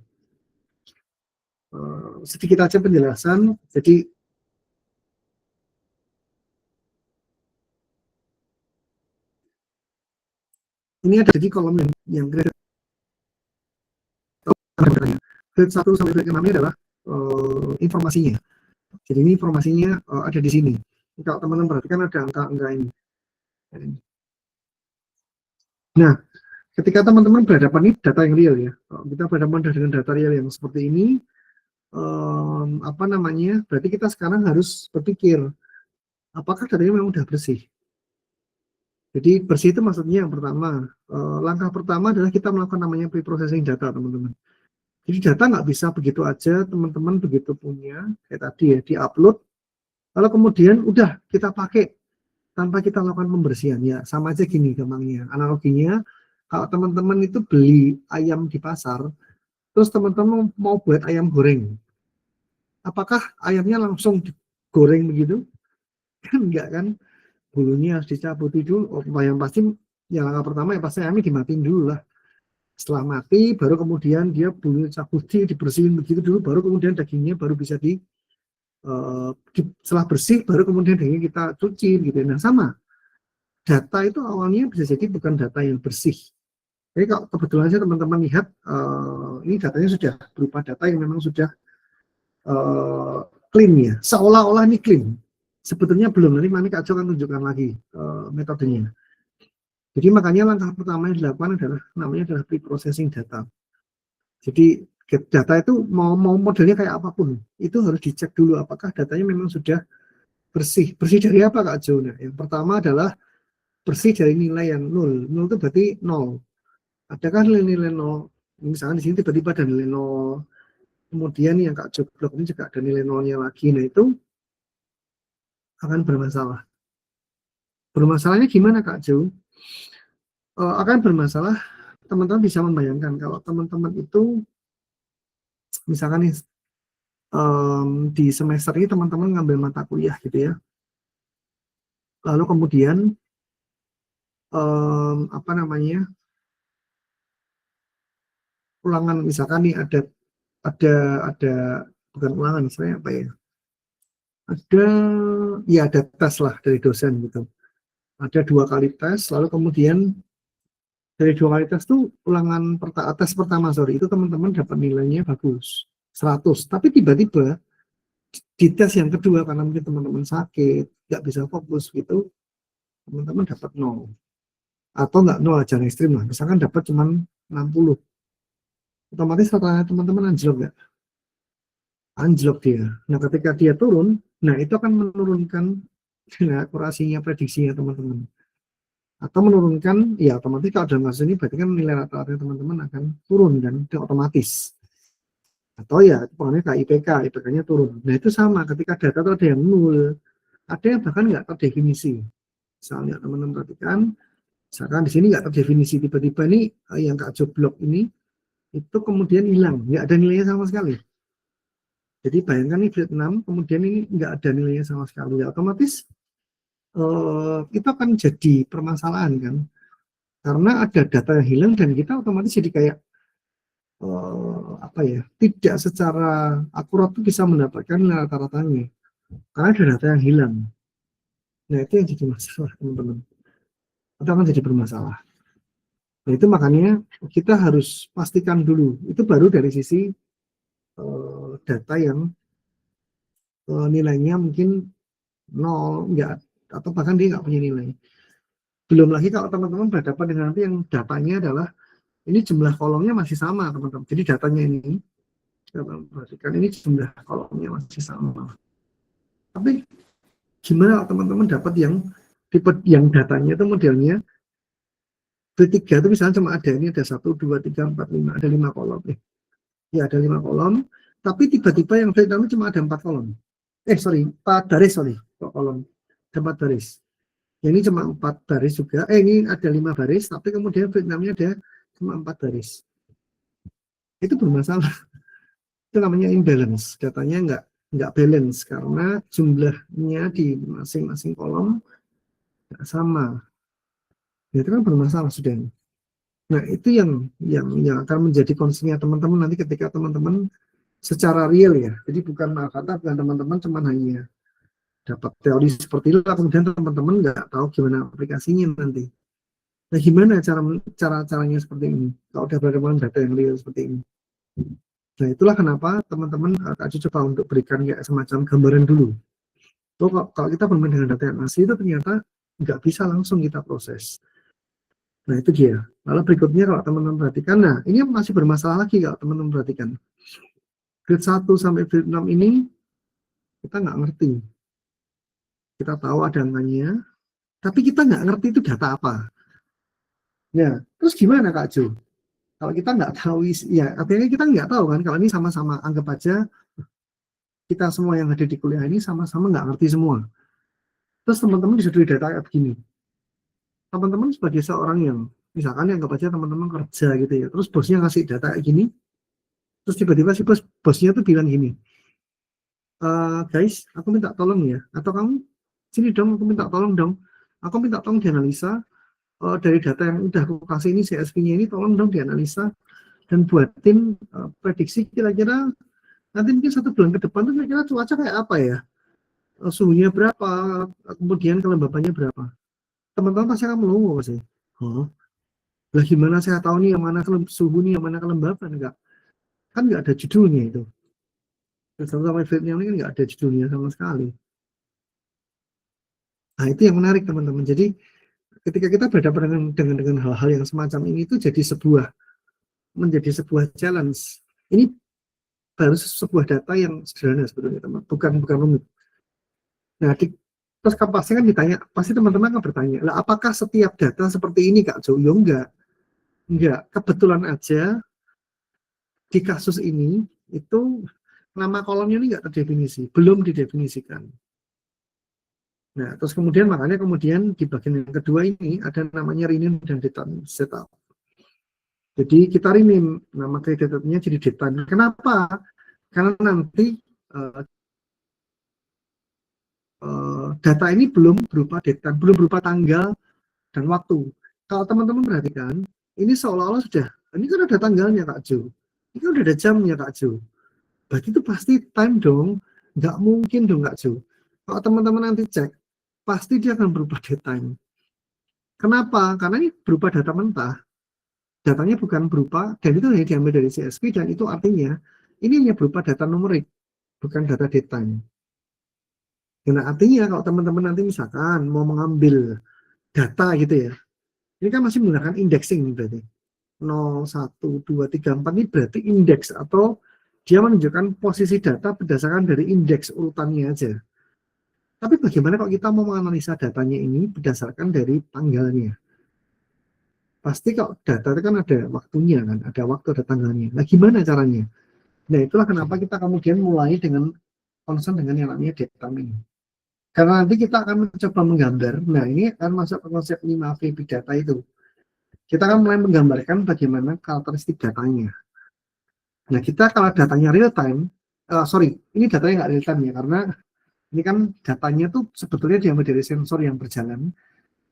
[SPEAKER 1] Sedikit aja penjelasan. Jadi ini ada di kolom yang grade 1 sampai grade 6 adalah informasinya. Jadi ini informasinya ada di sini. Kalau teman-teman perhatikan ada angka-angka ini. Nah, ketika teman-teman berhadapan ini data yang real ya, kita berhadapan dengan data real yang seperti ini, apa namanya? Berarti kita sekarang harus berpikir, apakah datanya memang sudah bersih? Jadi bersih itu maksudnya yang pertama, langkah pertama adalah kita melakukan namanya pre-processing data, teman-teman. Jadi data nggak bisa begitu aja, teman-teman begitu punya, kayak tadi ya, di-upload, lalu kemudian udah kita pakai tanpa kita lakukan pembersihan. Ya sama aja gini gampangnya, analoginya, kalau teman-teman itu beli ayam di pasar, terus teman-teman mau buat ayam goreng, apakah ayamnya langsung digoreng begitu? Kan enggak kan, bulunya harus dicabuti dulu. Yang pasti, yang langkah pertama yang pasti ayamnya dimatiin dulu lah. Setelah mati, baru kemudian dia bulunya dicabuti, dibersihin begitu dulu, baru kemudian dagingnya baru bisa setelah bersih, baru kemudian dagingnya kita cuci gitu. Nah sama, data itu awalnya bisa jadi bukan data yang bersih. Jadi kalau kebetulan saja teman-teman lihat, ini datanya sudah berupa data yang memang sudah clean ya, seolah-olah ini clean. Sebetulnya belum, nanti Kak Jo akan tunjukkan lagi metodenya. Jadi makanya langkah pertama yang dilakukan adalah pre-processing data. Jadi data itu mau modelnya kayak apapun, itu harus dicek dulu apakah datanya memang sudah bersih. Bersih dari apa Kak Jo? Nah, yang pertama adalah bersih dari nilai yang nol. Nol itu berarti nol. Adakah nilai-nilai nol? Misalnya di sini tiba-tiba ada nilai nol. Kemudian yang Kak Jo blok ini juga ada nilai nolnya lagi. Nah itu akan bermasalah. Bermasalahnya gimana Kak Jo? Akan bermasalah, teman-teman bisa membayangkan kalau teman-teman itu misalkan nih di semester ini teman-teman ngambil mata kuliah gitu ya, lalu kemudian apa namanya, ulangan misalkan nih ada ada bukan ulangan, misalnya apa ya, ada tes lah dari dosen gitu, ada 2 kali tes, lalu kemudian dari 2 kali tes tuh tes pertama sorry itu teman-teman dapat nilainya bagus 100, tapi tiba-tiba di tes yang kedua karena mungkin teman-teman sakit nggak bisa fokus gitu, teman-teman dapat 0 atau nggak 0 aja ekstrim lah, misalkan dapat cuma 60, otomatis rata teman-teman anjlok nggak? Anjlok dia. Nah ketika dia turun, nah itu akan menurunkan akurasinya prediksinya teman-teman, atau menurunkan ya otomatis kalau dalam kasus ini berarti kan nilai rata-rata teman-teman akan turun kan, itu otomatis. Atau ya pokoknya kayak IPK-nya turun. Nah itu sama ketika data itu ada yang nol, ada yang bahkan nggak terdefinisi. Misalnya teman-teman perhatikan, misalkan di sini nggak terdefinisi, tiba-tiba ini yang Kak Joblok ini itu kemudian hilang, nggak ada nilainya sama sekali. Jadi bayangkan nih grade 6, kemudian ini nggak ada nilainya sama sekali, ya otomatis itu akan jadi permasalahan kan, karena ada data yang hilang dan kita otomatis jadi kayak apa ya, tidak secara akurat tuh bisa mendapatkan rata-ratanya karena ada data yang hilang. Nah itu yang jadi masalah teman-teman, itu akan jadi bermasalah. Nah itu makanya kita harus pastikan dulu, itu baru dari sisi data yang nilainya mungkin 0 enggak, atau bahkan dia nggak punya nilai. Belum lagi kalau teman-teman berhadapan dengan nanti yang datanya adalah ini jumlah kolomnya masih sama teman-teman, jadi datanya ini perhatikan ini jumlah kolomnya masih sama, tapi gimana kalau teman-teman dapat yang tipe yang datanya itu modelnya B3 itu misalnya cuma ada ini ada 1, 2, 3, 4, 5, ada 5 kolom ya ada 5 kolom, tapi tiba-tiba yang Vietnam cuma ada 4 kolom, sorry 4 baris, sorry kok kolom, ada 4 baris, ini cuma 4 baris juga, ini ada 5 baris, tapi kemudian Vietnamnya ada cuma 4 baris, itu bermasalah. Itu namanya imbalance, datanya nggak balance karena jumlahnya di masing-masing kolom nggak sama. Itu kan bermasalah sudah. Nah itu yang akan menjadi concern-nya teman-teman nanti ketika teman-teman secara real ya, jadi bukan kata bukan teman-teman cuma hanya dapat teori seperti itu kemudian teman-teman nggak tahu gimana aplikasinya nanti. Nah gimana caranya seperti ini kalau udah berhadapan data yang real seperti ini. Nah itulah kenapa teman-teman Kak coba untuk berikan kayak semacam gambaran dulu. So, kalau kita bermain dengan data yang asli itu ternyata nggak bisa langsung kita proses. Nah itu dia. Lalu berikutnya kalau teman-teman perhatikan, nah ini masih bermasalah lagi kalau teman-teman perhatikan. Grade 1 sampai grade 6 ini kita nggak ngerti. Kita tahu ada angkanya, tapi kita nggak ngerti itu data apa. Ya, terus gimana Kak Jo? Kalau kita nggak tahu, ya artinya kita nggak tahu kan, kalau ini sama-sama anggap aja kita semua yang ada di kuliah ini sama-sama nggak ngerti semua. Terus teman-teman disuruh data kayak begini. Teman-teman sebagai seorang yang, misalkan yang anggap aja teman-teman kerja gitu ya, terus bosnya ngasih data kayak gini, terus tiba-tiba si bosnya tuh bilang gini, guys, aku minta tolong ya, atau kamu sini dong, aku minta tolong dong, aku minta tolong dianalisa dari data yang udah aku kasih ini CSV-nya ini, tolong dong dianalisa dan buatin prediksi kira-kira nanti mungkin 1 bulan ke depan tuh kira-kira cuaca kayak apa ya, suhunya berapa, kemudian kelembabannya berapa. Teman-teman pasti akan melongo sih. Lah gimana saya tahu nih yang mana suhu nih, yang mana kelembaban, enggak? Kan nggak ada judulnya itu. Sama Vietnam ini kan nggak ada judulnya sama sekali. Nah itu yang menarik teman-teman. Jadi ketika kita berhadapan dengan hal-hal yang semacam ini itu menjadi sebuah challenge. Ini baru sebuah data yang sederhana sebetulnya teman, bukan rumit. Nah terus pasti kan ditanya, pasti teman-teman akan bertanya, lah apakah setiap data seperti ini Kak Jo? Enggak. Kebetulan aja di kasus ini itu nama kolomnya ini nggak terdefinisi, belum didefinisikan. Nah, terus kemudian makanya kemudian di bagian yang kedua ini ada namanya rename dan data setup. Jadi kita rename nama kreditnya jadi data. Kenapa? Karena nanti uh, data ini belum berupa data, belum berupa tanggal dan waktu. Kalau teman-teman perhatikan, ini seolah-olah sudah, ini kan ada tanggalnya Kak Jo, ini kan udah ada jamnya Kak Jo. Berarti itu pasti time dong, nggak mungkin dong Kak Jo. Kalau teman-teman nanti cek, pasti dia akan berubah date time. Kenapa? Karena ini berupa data mentah, datanya bukan berupa, dan itu hanya diambil dari CSV, dan itu artinya ini hanya berupa data numerik, bukan data date time. Nah, artinya kalau teman-teman nanti misalkan mau mengambil data gitu ya, ini kan masih menggunakan indexing berarti. 0, 1, 2, 3, 4 ini berarti indeks atau dia menunjukkan posisi data berdasarkan dari indeks urutannya aja. Tapi bagaimana kalau kita mau menganalisa datanya ini berdasarkan dari tanggalnya? Pasti kalau data itu kan ada waktunya kan, ada waktu, ada tanggalnya. Nah gimana caranya? Nah itulah kenapa kita kemudian mulai dengan concern dengan yang namanya data ini. Karena nanti kita akan mencoba menggambar, nah ini akan masuk ke konsep 5V Big Data itu. Kita akan mulai menggambarkan bagaimana karakteristik datanya. Nah, kita kalau datanya real time, sorry, ini datanya nggak real time ya, karena ini kan datanya tuh sebetulnya diambil dari sensor yang berjalan,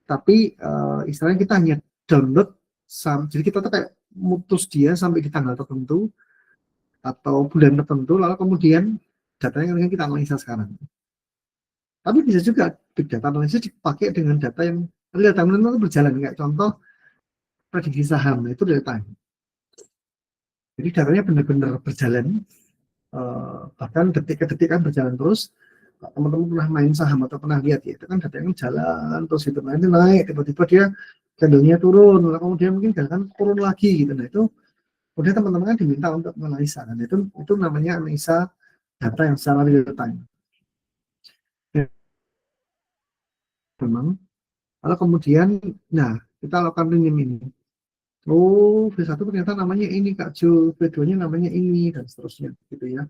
[SPEAKER 1] tapi istilahnya kita hanya download, jadi kita tuh kayak mutus dia sampai di tanggal tertentu, atau bulan tertentu, lalu kemudian datanya kan kita analisa sekarang. Tapi bisa juga big data analysis dipakai dengan data yang real time itu berjalan, kayak contoh prediksi saham, itu real time. Jadi datanya benar-benar berjalan, bahkan detik ke detik kan berjalan terus. Teman-teman pernah main saham atau pernah lihat ya, itu kan datanya jalan terus itu naik, tiba-tiba dia candlenya turun, lalu kemudian mungkin kan turun lagi gitu. Nah itu kemudian teman-teman kan diminta untuk menganalisa, dan itu namanya analisa data yang secara real time. Ya, memang. Lalu kemudian, nah kita lakukan ini. Oh, V1 ternyata namanya ini Kak Jo, V2-nya namanya ini, dan seterusnya gitu ya.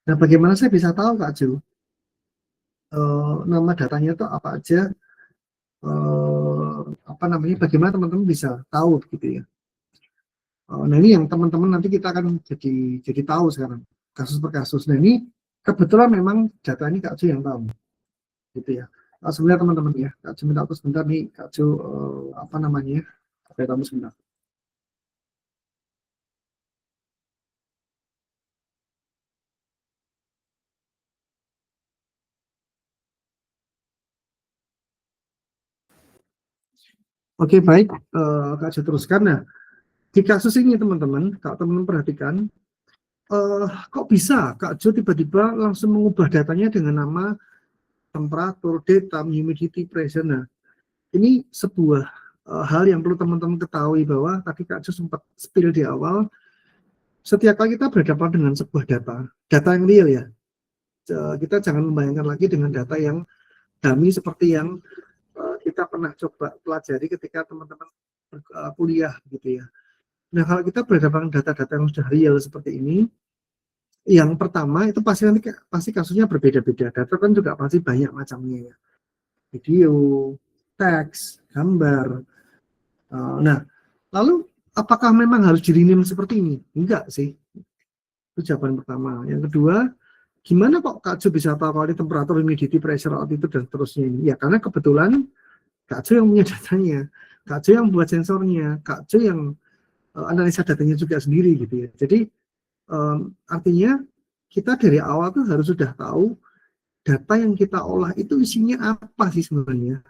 [SPEAKER 1] Nah, bagaimana saya bisa tahu Kak Jo? Nama datanya itu apa aja, apa namanya, bagaimana teman-teman bisa tahu gitu ya. Nah ini yang teman-teman nanti kita akan jadi tahu sekarang kasus per kasus. Nah ini kebetulan memang data ini Kak Jo yang tahu gitu ya. Sebenarnya teman-teman ya, Kak Jo minta sebentar nih Kak Jo, apa namanya, saya tahu sebentar. Oke baik, Kak Jo teruskan. Nah di kasus ini teman-teman, kalau teman-teman perhatikan, kok bisa Kak Jo tiba-tiba langsung mengubah datanya dengan nama temperatur, data, humidity, pressure. Nah, ini sebuah hal yang perlu teman-teman ketahui, bahwa tadi Kak Jo sempat spill di awal, setiap kali kita berhadapan dengan sebuah data yang real ya, kita jangan membayangkan lagi dengan data yang dummy seperti yang kita pernah coba pelajari ketika teman-teman kuliah gitu ya. Nah, kalau kita berhadapan dengan data-data yang sudah real seperti ini, yang pertama itu pasti kasusnya berbeda-beda. Data kan juga pasti banyak macamnya ya. Video, teks, gambar. Nah, lalu apakah memang harus di-rename seperti ini? Enggak sih. Itu jawaban pertama. Yang kedua, gimana kok Kak Jo bisa tahu kalau ini temperatur, humidity, pressure, altitude, dan seterusnya ini? Ya karena kebetulan Kak Jo yang punya datanya, Kak Jo yang buat sensornya, Kak Jo yang analisa datanya juga sendiri gitu ya. Jadi artinya kita dari awal tuh harus sudah tahu data yang kita olah itu isinya apa sih sebenarnya.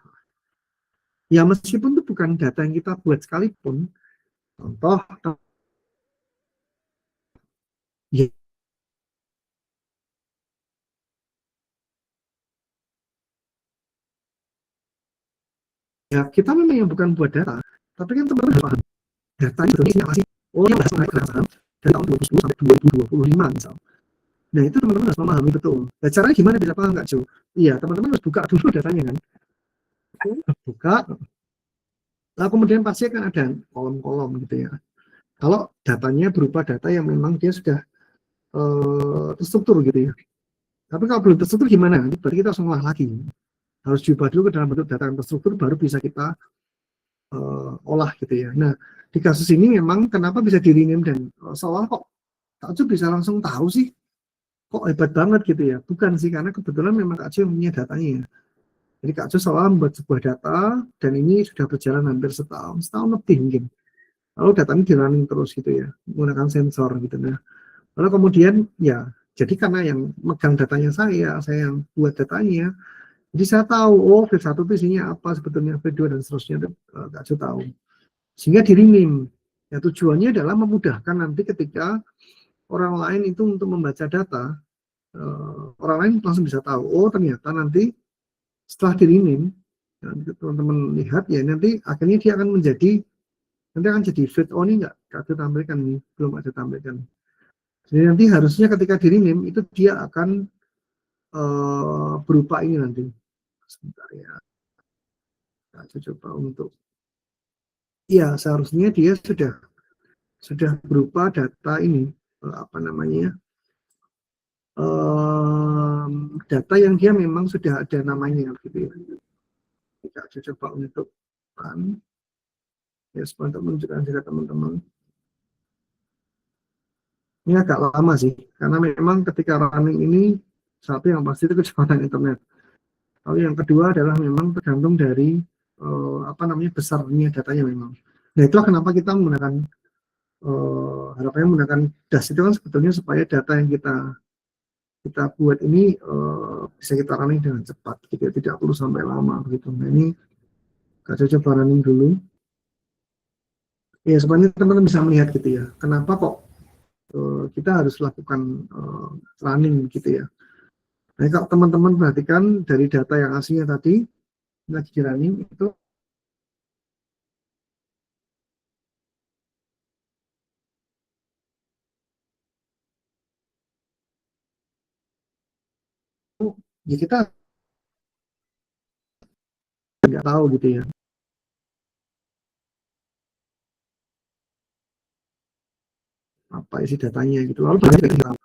[SPEAKER 1] Ya meskipun itu bukan data yang kita buat sekalipun, contoh ya, ya kita memang yang bukan buat data, tapi kan teman-teman harus paham data itu isinya apa sih. Oh yang bahas mengenai saham dari tahun 2010 sampai 2025 misal. Nah itu teman-teman harus memahami betul. Nah caranya gimana bisa paham Kak Jo? Iya teman-teman harus buka dulu datanya kan. Buka, lalu kemudian pasti akan ada kolom-kolom gitu ya. Kalau datanya berupa data yang memang dia sudah terstruktur gitu ya. Tapi kalau belum terstruktur gimana? Berarti kita harus ngolah lagi. harus diubah dulu ke dalam bentuk data yang terstruktur, baru bisa kita olah gitu ya. Nah, di kasus ini memang kenapa bisa di rename dan seolah kok Kak Ju bisa langsung tahu sih, kok hebat banget gitu ya. Bukan sih, karena kebetulan memang Kak Ju yang punya datanya ya. Jadi Kak Jo seolah membuat sebuah data, dan ini sudah berjalan hampir setahun lebih mungkin. Lalu datanya di running terus gitu ya, menggunakan sensor gitu. Nah, lalu kemudian ya, jadi karena yang megang datanya saya yang buat datanya, jadi saya tahu, oh V1 itu isinya apa sebetulnya, V2 dan seterusnya, itu Kak Jo tahu. Sehingga di rename. Ya, tujuannya adalah memudahkan nanti ketika orang lain itu untuk membaca data, orang lain langsung bisa tahu, oh ternyata nanti setelah di rename, teman-teman lihat ya, nanti akhirnya dia akan menjadi, nanti akan jadi feed, oh ini nggak ada tampilkan nih, belum ada tampilkan. Jadi nanti harusnya ketika di rename itu dia akan berupa ini nanti. Sebentar ya, saya coba untuk, iya seharusnya dia sudah berupa data ini, apa namanya, data yang dia memang sudah ada namanya gitu ya. Kita coba untuk ya, untuk menunjukkan juga teman-teman. Ini agak lama sih, karena memang ketika running ini, satu yang pasti itu kecepatan internet. Lalu yang kedua adalah memang tergantung dari apa namanya, besarnya datanya memang. Nah itulah kenapa kita menggunakan harapannya menggunakan DAS itu kan sebetulnya supaya data yang kita buat ini bisa kita running dengan cepat, gitu ya, tidak perlu sampai lama begitu. Nah ini kita coba running dulu. Ya sebenarnya teman-teman bisa melihat gitu ya, kenapa kok kita harus lakukan running gitu ya. Nah, kalau teman-teman perhatikan dari data yang aslinya tadi, lagi di running itu, ya kita nggak tahu gitu ya, apa isi datanya gitu. Lalu banyak yang tahu.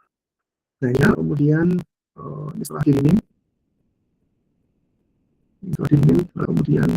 [SPEAKER 1] Nah, ya, kemudian setelah di running, kemudian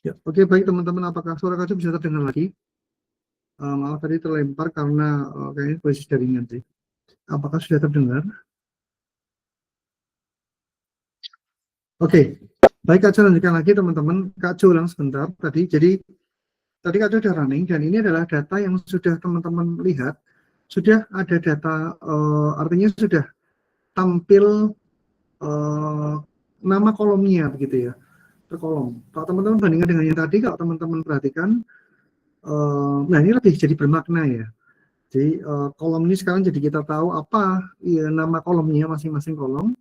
[SPEAKER 1] Ya, oke, baik teman-teman, apakah suara Kak Jo bisa terdengar lagi? Maaf tadi terlempar karena kayaknya krisis jaringan sih. Apakah sudah terdengar? Oke, baik Kak Jo, lanjutkan lagi teman-teman. Kak Jo ulang sebentar tadi. Jadi tadi Kak Jo sudah running dan ini adalah data yang sudah teman-teman lihat. Sudah ada data, artinya sudah tampil nama kolomnya begitu ya, per kolom. Kalau teman-teman bandingkan dengan yang tadi, kalau teman-teman perhatikan, nah ini lebih jadi bermakna ya. Jadi kolom ini sekarang jadi kita tahu apa ya, nama kolomnya masing-masing kolom.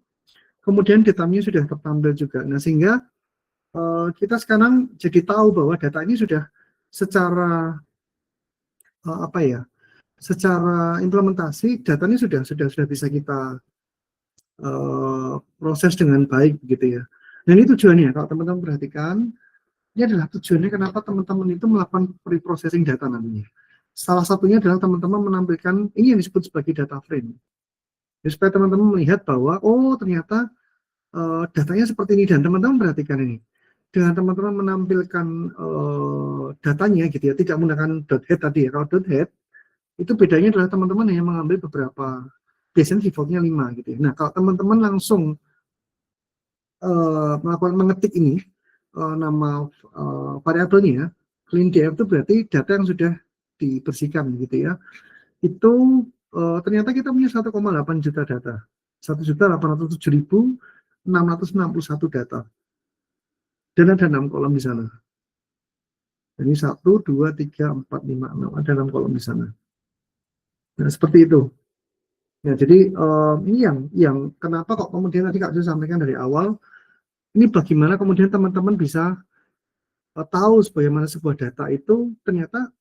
[SPEAKER 1] Kemudian datanya sudah tertampil juga. Nah sehingga kita sekarang jadi tahu bahwa data ini sudah secara apa ya, secara implementasi datanya sudah bisa kita proses dengan baik begitu ya. Dan ini tujuannya, kalau teman-teman perhatikan, ini adalah tujuannya kenapa teman-teman itu melakukan pre-processing data nantinya. Salah satunya adalah teman-teman menampilkan ini yang disebut sebagai data frame. Jadi supaya teman-teman melihat bahwa oh ternyata datanya seperti ini, dan teman-teman perhatikan ini. Dengan teman-teman menampilkan datanya gitu ya, tidak menggunakan .head tadi ya. Kalau .head itu bedanya adalah teman-teman hanya mengambil beberapa, biasanya defaultnya 5 gitu ya. Nah kalau teman-teman langsung melakukan mengetik ini nama variabelnya clean df, itu berarti data yang sudah dibersihkan gitu ya. Itu ternyata kita punya 1,8 juta data, 1.807.661 data, dan ada 6 kolom di sana. Ini 1, 2, 3, 4, 5, 6, ada 6 kolom di sana. Nah seperti itu. Ya, jadi ini yang kenapa kok kemudian tadi Kak Jo sampaikan dari awal, ini bagaimana kemudian teman-teman bisa tahu bagaimana sebuah data itu ternyata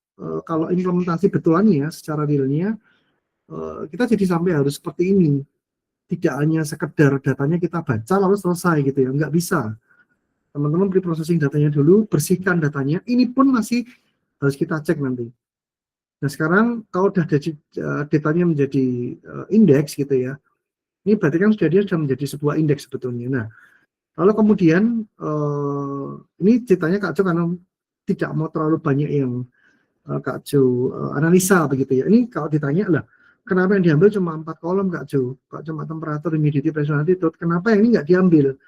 [SPEAKER 1] kalau implementasi betulannya secara realnya kita jadi sampai harus seperti ini, tidak hanya sekedar datanya kita baca lalu selesai gitu ya, nggak bisa. Teman-teman pre-processing datanya dulu, bersihkan datanya, ini pun masih harus kita cek nanti. Nah sekarang kalau udah datanya menjadi indeks gitu ya, ini berarti kan dia sudah menjadi sebuah indeks sebetulnya. Nah lalu kemudian ini ceritanya Kak Jo karena tidak mau terlalu banyak yang Kak Jo analisa begitu ya. Ini kalau ditanya lah, kenapa yang diambil cuma 4 kolom Kak Jo? Kok cuma temperatur, humidity, pressure, altitude, kenapa yang ini nggak diambil?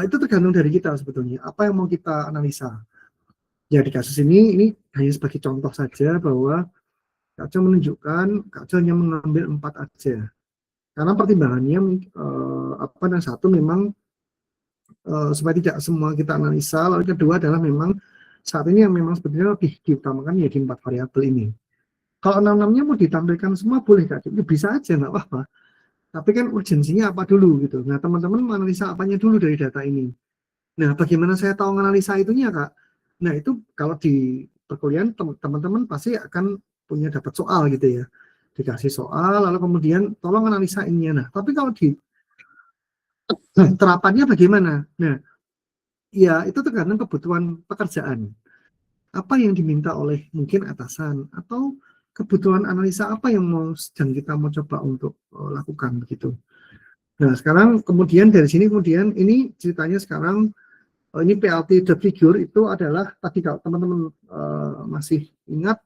[SPEAKER 1] Itu tergantung dari kita sebetulnya. Apa yang mau kita analisa? Ya di kasus ini hanya sebagai contoh saja bahwa Kak Jo menunjukkan Kak Jo hanya mengambil 4 aja. Karena pertimbangannya apa, yang satu memang supaya tidak semua kita analisa. Lalu kedua adalah memang saat ini yang memang sebetulnya lebih diutamakan ya di 4 variabel ini. Kalau 6-6-nya mau ditampilkan semua boleh Kak, itu bisa aja nggak apa-apa. Tapi kan urgensinya apa dulu gitu. Nah teman-teman menganalisa apanya dulu dari data ini. Nah bagaimana saya tahu menganalisa itunya Kak? Nah itu kalau di perkuliahan teman-teman pasti akan punya dapat soal gitu ya. Dikasih soal lalu kemudian tolong analisa ininya. Nah tapi kalau di terapannya bagaimana? Nah ya itu tergantung kebutuhan pekerjaan. Apa yang diminta oleh mungkin atasan atau kebutuhan analisa apa yang sedang kita mau coba untuk lakukan begitu. Nah sekarang kemudian dari sini kemudian ini ceritanya sekarang ini plt.figure itu adalah tadi kalau teman-teman masih ingat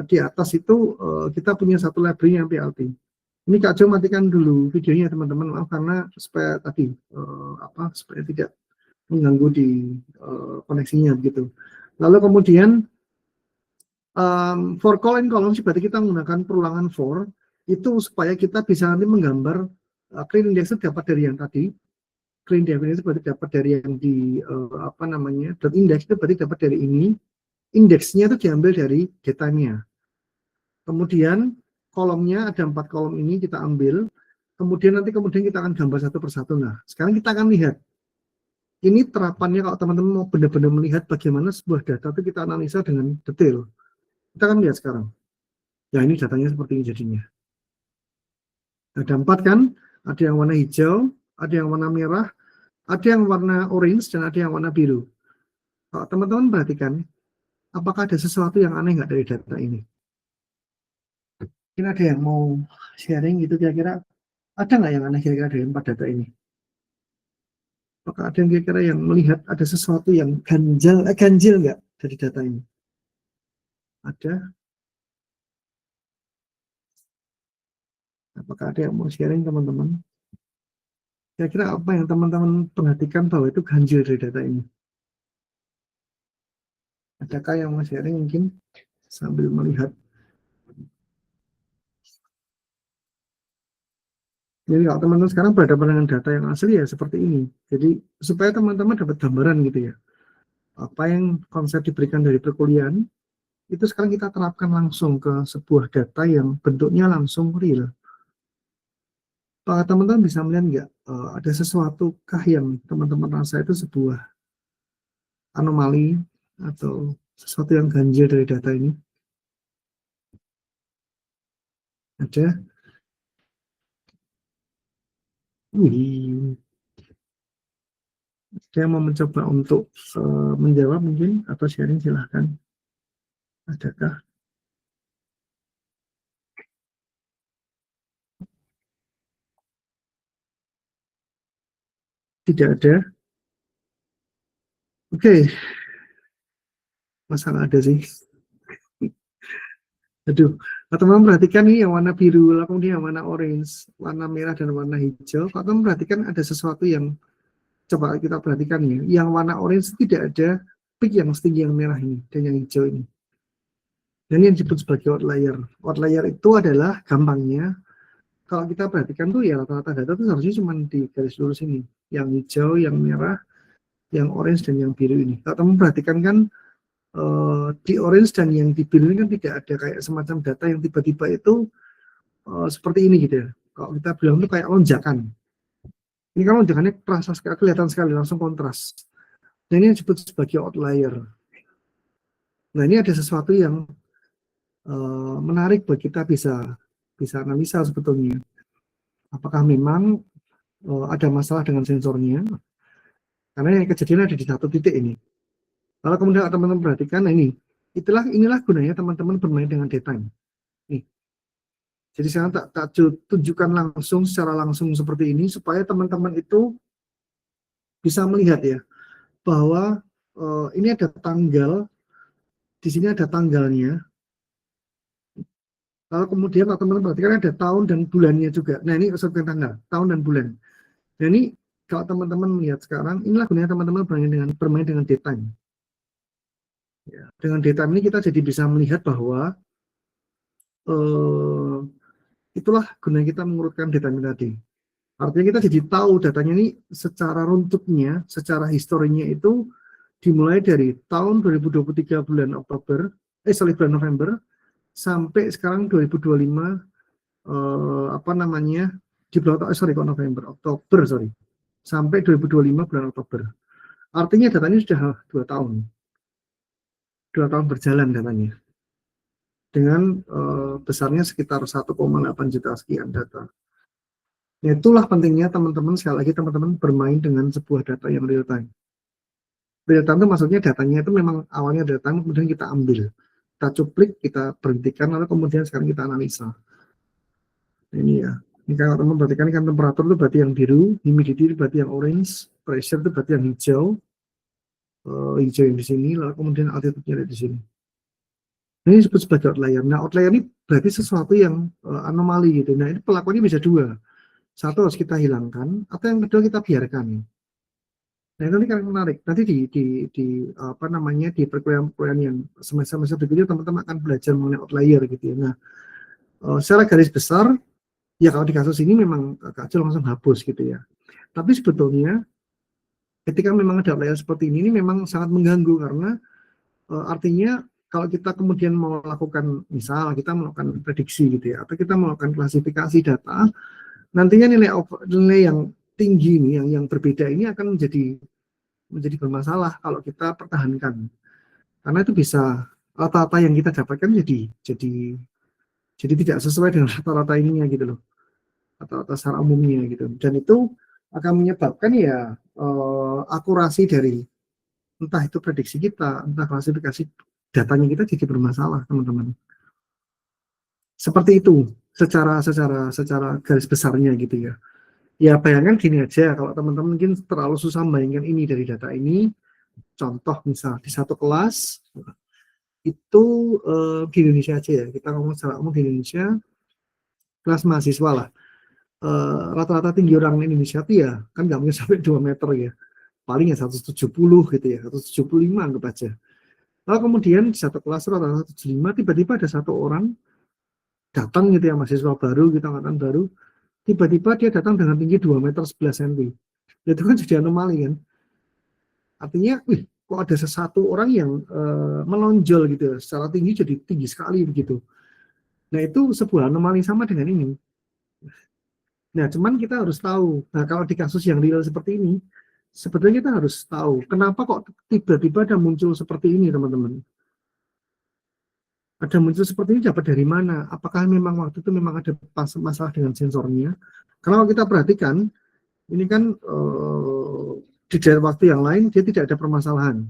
[SPEAKER 1] di atas itu kita punya satu library yang plt. Ini Kak Jo matikan dulu videonya teman-teman, maaf karena supaya tadi supaya tidak mengganggu di koneksinya begitu. Lalu kemudian for call and column berarti kita menggunakan perulangan for itu supaya kita bisa nanti menggambar clean index itu dapat dari yang tadi, clean definition berarti dapat dari yang di dot index itu berarti dapat dari ini, indeksnya itu diambil dari datanya. Kemudian kolomnya ada 4 kolom ini kita ambil, kemudian kita akan gambar satu persatu. Nah sekarang kita akan lihat ini terapannya kalau teman-teman mau benar-benar melihat bagaimana sebuah data itu kita analisa dengan detail. Kita akan lihat sekarang. Ya ini datanya seperti ini jadinya. Ada 4 kan, ada yang warna hijau, ada yang warna merah, ada yang warna orange, dan ada yang warna biru. Kalau teman-teman perhatikan, apakah ada sesuatu yang aneh nggak dari data ini? Mungkin ada yang mau sharing gitu kira-kira, ada nggak yang aneh kira-kira dari 4 data ini? Apakah ada yang kira-kira yang melihat ada sesuatu yang ganjil nggak dari data ini? Ada? Apakah ada yang mau sharing teman-teman? Kira-kira apa yang teman-teman perhatikan bahwa itu ganjil dari data ini? Adakah yang mau sharing mungkin sambil melihat? Jadi kalau teman-teman sekarang berhadapan dengan data yang asli ya seperti ini. Jadi supaya teman-teman dapat gambaran gitu ya. Apa yang konsep diberikan dari perkuliahan, itu sekarang kita terapkan langsung ke sebuah data yang bentuknya langsung real. Pak teman-teman bisa melihat nggak ada sesuatu kah yang teman-teman rasa itu sebuah anomali atau sesuatu yang ganjil dari data ini? Ada? Wih, saya mau mencoba untuk menjawab mungkin atau sharing silahkan. Adakah? Tidak ada. Oke, masalah ada sih. Aduh, teman-teman perhatikan nih yang warna biru, kemudian yang warna orange, warna merah dan warna hijau. Kalau teman perhatikan ada sesuatu yang coba kita perhatikan ya. Yang warna orange tidak ada peak yang setinggi yang merah ini dan yang hijau ini. Dan ini yang disebut sebagai outlier. Outlier itu adalah gampangnya kalau kita perhatikan tuh ya rata-rata data itu harusnya cuma di garis lurus ini. Yang hijau, yang merah, yang orange dan yang biru ini. Kalau teman perhatikan kan di orange dan yang di biru ini kan tidak ada kayak semacam data yang tiba-tiba itu seperti ini gitu ya. Kalau kita bilang itu kayak lonjakan. Ini kan lonjakannya terasa sekali, kelihatan sekali, langsung kontras. Nah ini yang disebut sebagai outlier. Nah ini ada sesuatu yang menarik buat kita bisa analisa sebetulnya. Apakah memang ada masalah dengan sensornya? Karena yang kejadian ada di satu titik ini. Kalau kemudian teman-teman perhatikan, nah inilah gunanya teman-teman bermain dengan data ini. Nih. Jadi saya tak tunjukkan langsung secara langsung seperti ini supaya teman-teman itu bisa melihat ya bahwa ini ada tanggal, di sini ada tanggalnya. Lalu kemudian kalau teman-teman perhatikan ada tahun dan bulannya juga. Nah ini sebutkan tanggal, tahun dan bulan. Nah ini kalau teman-teman melihat sekarang, inilah gunanya teman-teman bermain dengan data ini. Ya, dengan data ini kita jadi bisa melihat bahwa itulah gunanya kita mengurutkan data ini tadi. Artinya kita jadi tahu datanya ini secara runtutnya, secara historinya itu dimulai dari tahun 2023 bulan Oktober, bulan November, sampai sekarang 2025 di bulan Oktober sampai 2025 bulan Oktober. Artinya datanya sudah 2 tahun berjalan datanya dengan besarnya sekitar 1,8 juta sekian data. Nah, itulah pentingnya teman-teman, sekali lagi teman-teman bermain dengan sebuah data yang real time. Real time itu maksudnya datanya itu memang awalnya real time, kemudian kita ambil, kita cuplik, kita berhentikan, lalu kemudian sekarang kita analisa. Ini ya, ini kalau teman perhatikan kan temperatur itu berarti yang biru, humidity itu berarti yang orange, pressure itu berarti yang hijau, hijau yang di sini, lalu kemudian altitude-nya di sini. Ini disebut sebagai outlier. Nah, outlier ini berarti sesuatu yang anomali gitu. Nah, ini pelakuannya bisa dua. Satu harus kita hilangkan, atau yang kedua kita biarkan. Nah, ini kan menarik. Nanti di perkuliahan yang semester berikutnya teman-teman akan belajar mengenai outlier gitu ya. Nah, secara garis besar, ya kalau di kasus ini memang Kak Jo langsung hapus gitu ya. Tapi sebetulnya ketika memang ada outlier seperti ini memang sangat mengganggu karena artinya kalau kita kemudian mau melakukan, misal kita melakukan prediksi gitu ya, atau kita melakukan klasifikasi data, nantinya nilai yang tinggi ini, yang berbeda ini akan menjadi bermasalah kalau kita pertahankan. Karena itu bisa rata-rata yang kita dapatkan jadi tidak sesuai dengan rata-rata ininya gitu loh, rata-rata secara umumnya gitu. Dan itu akan menyebabkan ya akurasi dari entah itu prediksi kita, entah klasifikasi datanya kita jadi bermasalah, teman-teman. Seperti itu secara garis besarnya gitu ya. Ya bayangkan gini aja, kalau teman-teman mungkin terlalu susah bayangkan ini dari data ini, contoh misal di satu kelas itu di Indonesia aja ya, kita ngomong secara umum di Indonesia, kelas mahasiswa lah, rata-rata tinggi orang Indonesia tuh ya kan nggak mungkin sampai 2 meter ya, paling ya 170 gitu ya, 175 anggap aja. Lalu kemudian di satu kelas rata-rata 175, tiba-tiba ada satu orang datang gitu ya, mahasiswa baru gitu, angkatan baru, tiba-tiba dia datang dengan tinggi 2 meter 11 cm. Itu kan jadi anomali kan. Artinya, wih, kok ada sesuatu orang yang menonjol gitu ya, secara tinggi jadi tinggi sekali begitu. Nah, itu sebuah anomali sama dengan ini. Nah, cuman kita harus tahu, nah kalau di kasus yang real seperti ini, sebetulnya kita harus tahu, kenapa kok tiba-tiba ada muncul seperti ini, teman-teman. Ada muncul seperti ini dapat dari mana? Apakah memang waktu itu memang ada masalah dengan sensornya? Karena kalau kita perhatikan, ini kan di daerah waktu yang lain dia tidak ada permasalahan.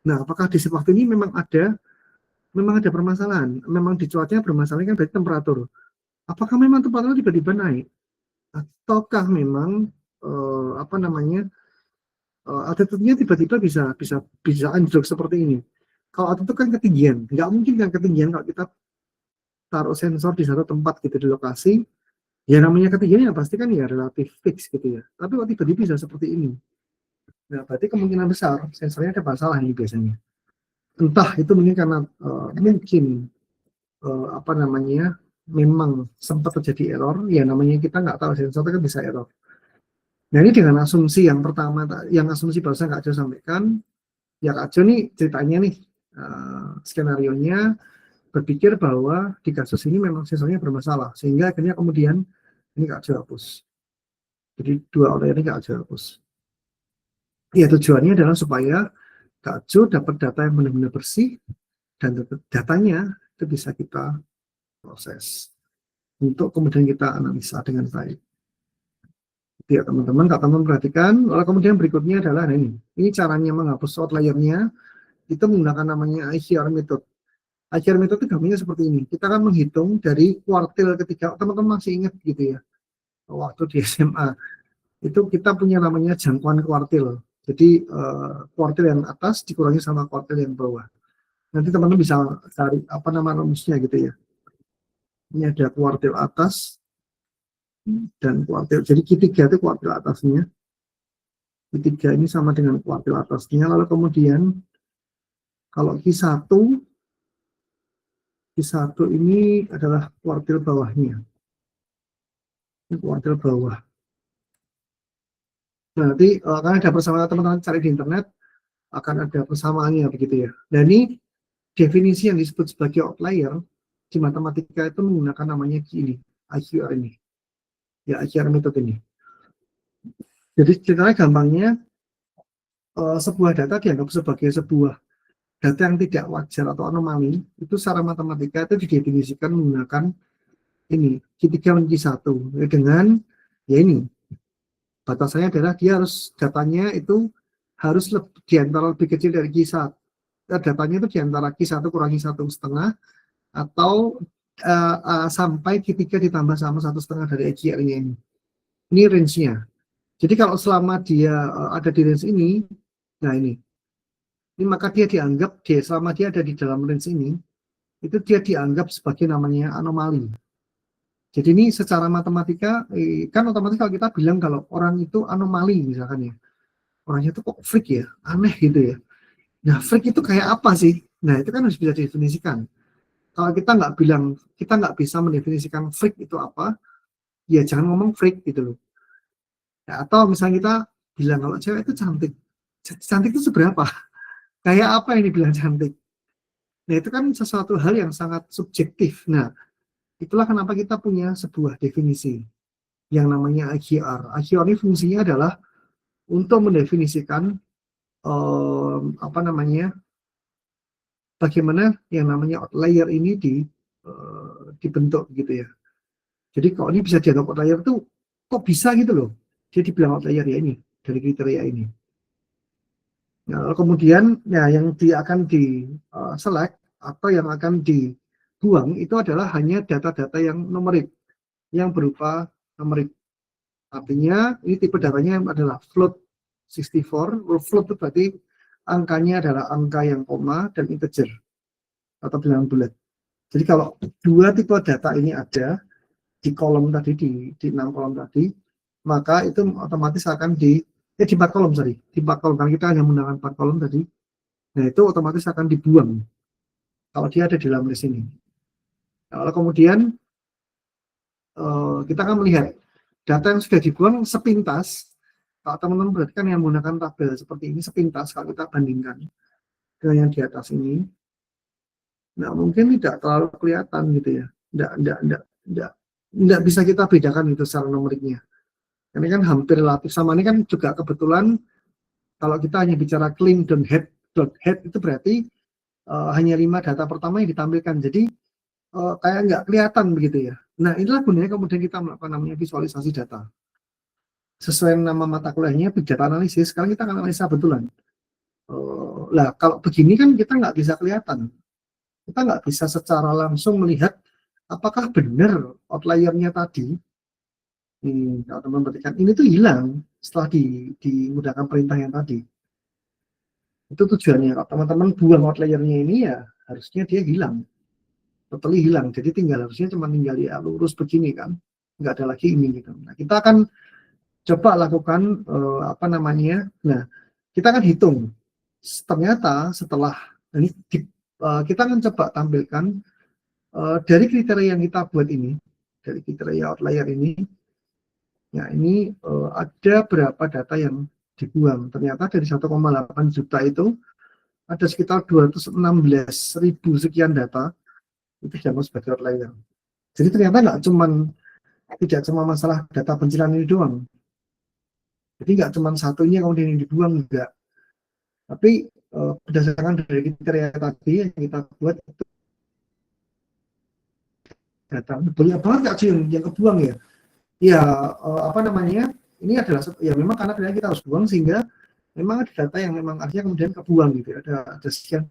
[SPEAKER 1] Nah, apakah di waktu ini memang ada permasalahan? Memang di cuacanya bermasalah kan berarti temperatur. Apakah memang temperatur tiba-tiba naik? Ataukah memang altitude-nya tiba-tiba bisa anjlok seperti ini? Kalau altitude kan ketinggian, nggak mungkin kan ketinggian kalau kita taruh sensor di satu tempat gitu di lokasi, ya namanya ketinggian ya pasti kan ya relatif fix gitu ya. Tapi kok tiba-tiba bisa seperti ini? Nah, berarti kemungkinan besar sensornya ada masalah ini biasanya. Entah itu mungkin karena mungkin memang sempat terjadi error, ya namanya kita nggak tahu, sensor kan bisa error. Nah, ini dengan asumsi yang pertama, yang asumsi barusan Kak Jo sampaikan, ya Kak Jo nih ceritanya nih, skenario-nya berpikir bahwa di kasus ini memang sensornya bermasalah, sehingga akhirnya kemudian ini Kak Jo hapus. Jadi dua outlier ini Kak Jo hapus. Ya tujuannya adalah supaya Kak Jo dapat data yang benar-benar bersih, dan datanya itu bisa kita proses untuk kemudian kita analisa dengan baik. Ya teman-teman, kalau teman perhatikan, lalu kemudian berikutnya adalah ini caranya menghapus outlier-nya, itu menggunakan namanya ICR method. ICR method itu gambarnya seperti ini. Kita akan menghitung dari kuartil ketiga. Teman-teman masih ingat gitu ya, waktu di SMA itu kita punya namanya jangkauan kuartil. Jadi kuartil yang atas dikurangi sama kuartil yang bawah. Nanti teman-teman bisa cari apa nama rumusnya gitu ya. Ini ada kuartil atas dan kuartil. Jadi Q3 itu kuartil atasnya. Q3 ini sama dengan kuartil atasnya. Lalu kemudian kalau Q1 ini adalah kuartil bawahnya. Ini kuartil bawah. Nah, nanti akan ada persamaan, teman-teman cari di internet, akan ada persamaannya begitu ya. Dan ini definisi yang disebut sebagai outlier di matematika itu menggunakan namanya ini, IQR ini. Ya, IQR metode ini. Jadi ceritanya gampangnya, sebuah data dianggap sebagai sebuah data yang tidak wajar atau anomali, itu secara matematika itu didefinisikan menggunakan ini, Q3 dan Q1. Dengan, ya ini, batasannya adalah dia harus, datanya itu harus lebih kecil dari Q1. Datanya itu diantara Q1 kurangi 1,5 atau sampai Q3 ditambah sama 1,5 dari IQR-nya ini. Ini range-nya. Jadi kalau selama dia ada di range ini, nah ini maka dia dianggap, selama dia ada di dalam range ini, itu dia dianggap sebagai namanya anomali. Jadi ini secara matematika, kan otomatis kalau kita bilang kalau orang itu anomali misalkan ya, orangnya itu kok freak ya, aneh gitu ya. Nah, freak itu kayak apa sih? Nah, itu kan harus bisa didefinisikan. Kalau kita nggak bisa mendefinisikan freak itu apa, ya jangan ngomong freak gitu loh. Ya, atau misalnya kita bilang kalau cewek itu cantik, cantik itu seberapa? Kayak apa yang dibilang cantik? Nah, itu kan sesuatu hal yang sangat subjektif. Nah, itulah kenapa kita punya sebuah definisi yang namanya IQR. IQR ini fungsinya adalah untuk mendefinisikan bagaimana yang namanya outlier ini dibentuk gitu ya. Jadi kalau ini bisa dianggap outlier itu kok bisa gitu loh. Dia dibilang outlier ya ini dari kriteria ini. Nah, kemudian ya yang akan di select atau yang akan dibuang itu adalah hanya data-data yang numerik, yang berupa numerik Artinya ini tipe datanya adalah float 64. Float itu berarti angkanya adalah angka yang koma dan integer atau bilangan bulat. Jadi kalau dua tipe data ini ada di kolom tadi, di 6 kolom tadi, maka itu otomatis akan di 4 kolom, di 4 kolom, karena kita hanya menggunakan 4 kolom tadi. Nah, itu otomatis akan dibuang kalau dia ada di dalam list ini. Nah, lalu kemudian kita akan melihat data yang sudah dibuang sepintas. Kalau teman-teman perhatikan yang menggunakan tabel seperti ini sepintas, kalau kita bandingkan dengan yang di atas ini, nah mungkin tidak terlalu kelihatan gitu ya, tidak bisa kita bedakan itu secara numeriknya. Ini kan hampir relatif sama. Ini kan juga kebetulan kalau kita hanya bicara clean dan head itu berarti hanya 5 data pertama yang ditampilkan. Jadi kayak nggak kelihatan begitu ya. Nah, inilah gunanya kemudian kita melakukan namanya visualisasi data. Sesuai nama mata kuliahnya, big data analysis, sekarang kita akan analisa betulan. Lah, kalau begini kan kita nggak bisa kelihatan. Kita nggak bisa secara langsung melihat apakah benar outliernya tadi. Kalau teman-teman perhatikan, ini tuh hilang setelah menggunakan perintah yang tadi. Itu tujuannya. Kalau teman-teman buang outlier-nya ini ya harusnya dia hilang, totally hilang. Jadi harusnya cuma tinggal ya lurus begini kan, nggak ada lagi ini gitu. Nah, kita akan coba lakukan Nah, kita akan hitung. Ternyata setelah ini kita akan coba tampilkan dari kriteria yang kita buat ini, dari kriteria outlier ini. Nah, ini ada berapa data yang dibuang. Ternyata dari 1,8 juta itu ada sekitar 216.000 sekian data itu dianggap sebagai outlier. Jadi ternyata tidak cuma masalah data pencilan ini doang. Jadi nggak cuma satunya kemudian yang dibuang, enggak. Tapi berdasarkan dari kriteria tadi yang kita buat itu data banyak banget nggak sih yang kebuang ya. Ya ini adalah ya memang karena kita harus buang sehingga memang ada data yang memang artinya kemudian kebuang gitu ya. Ada sekian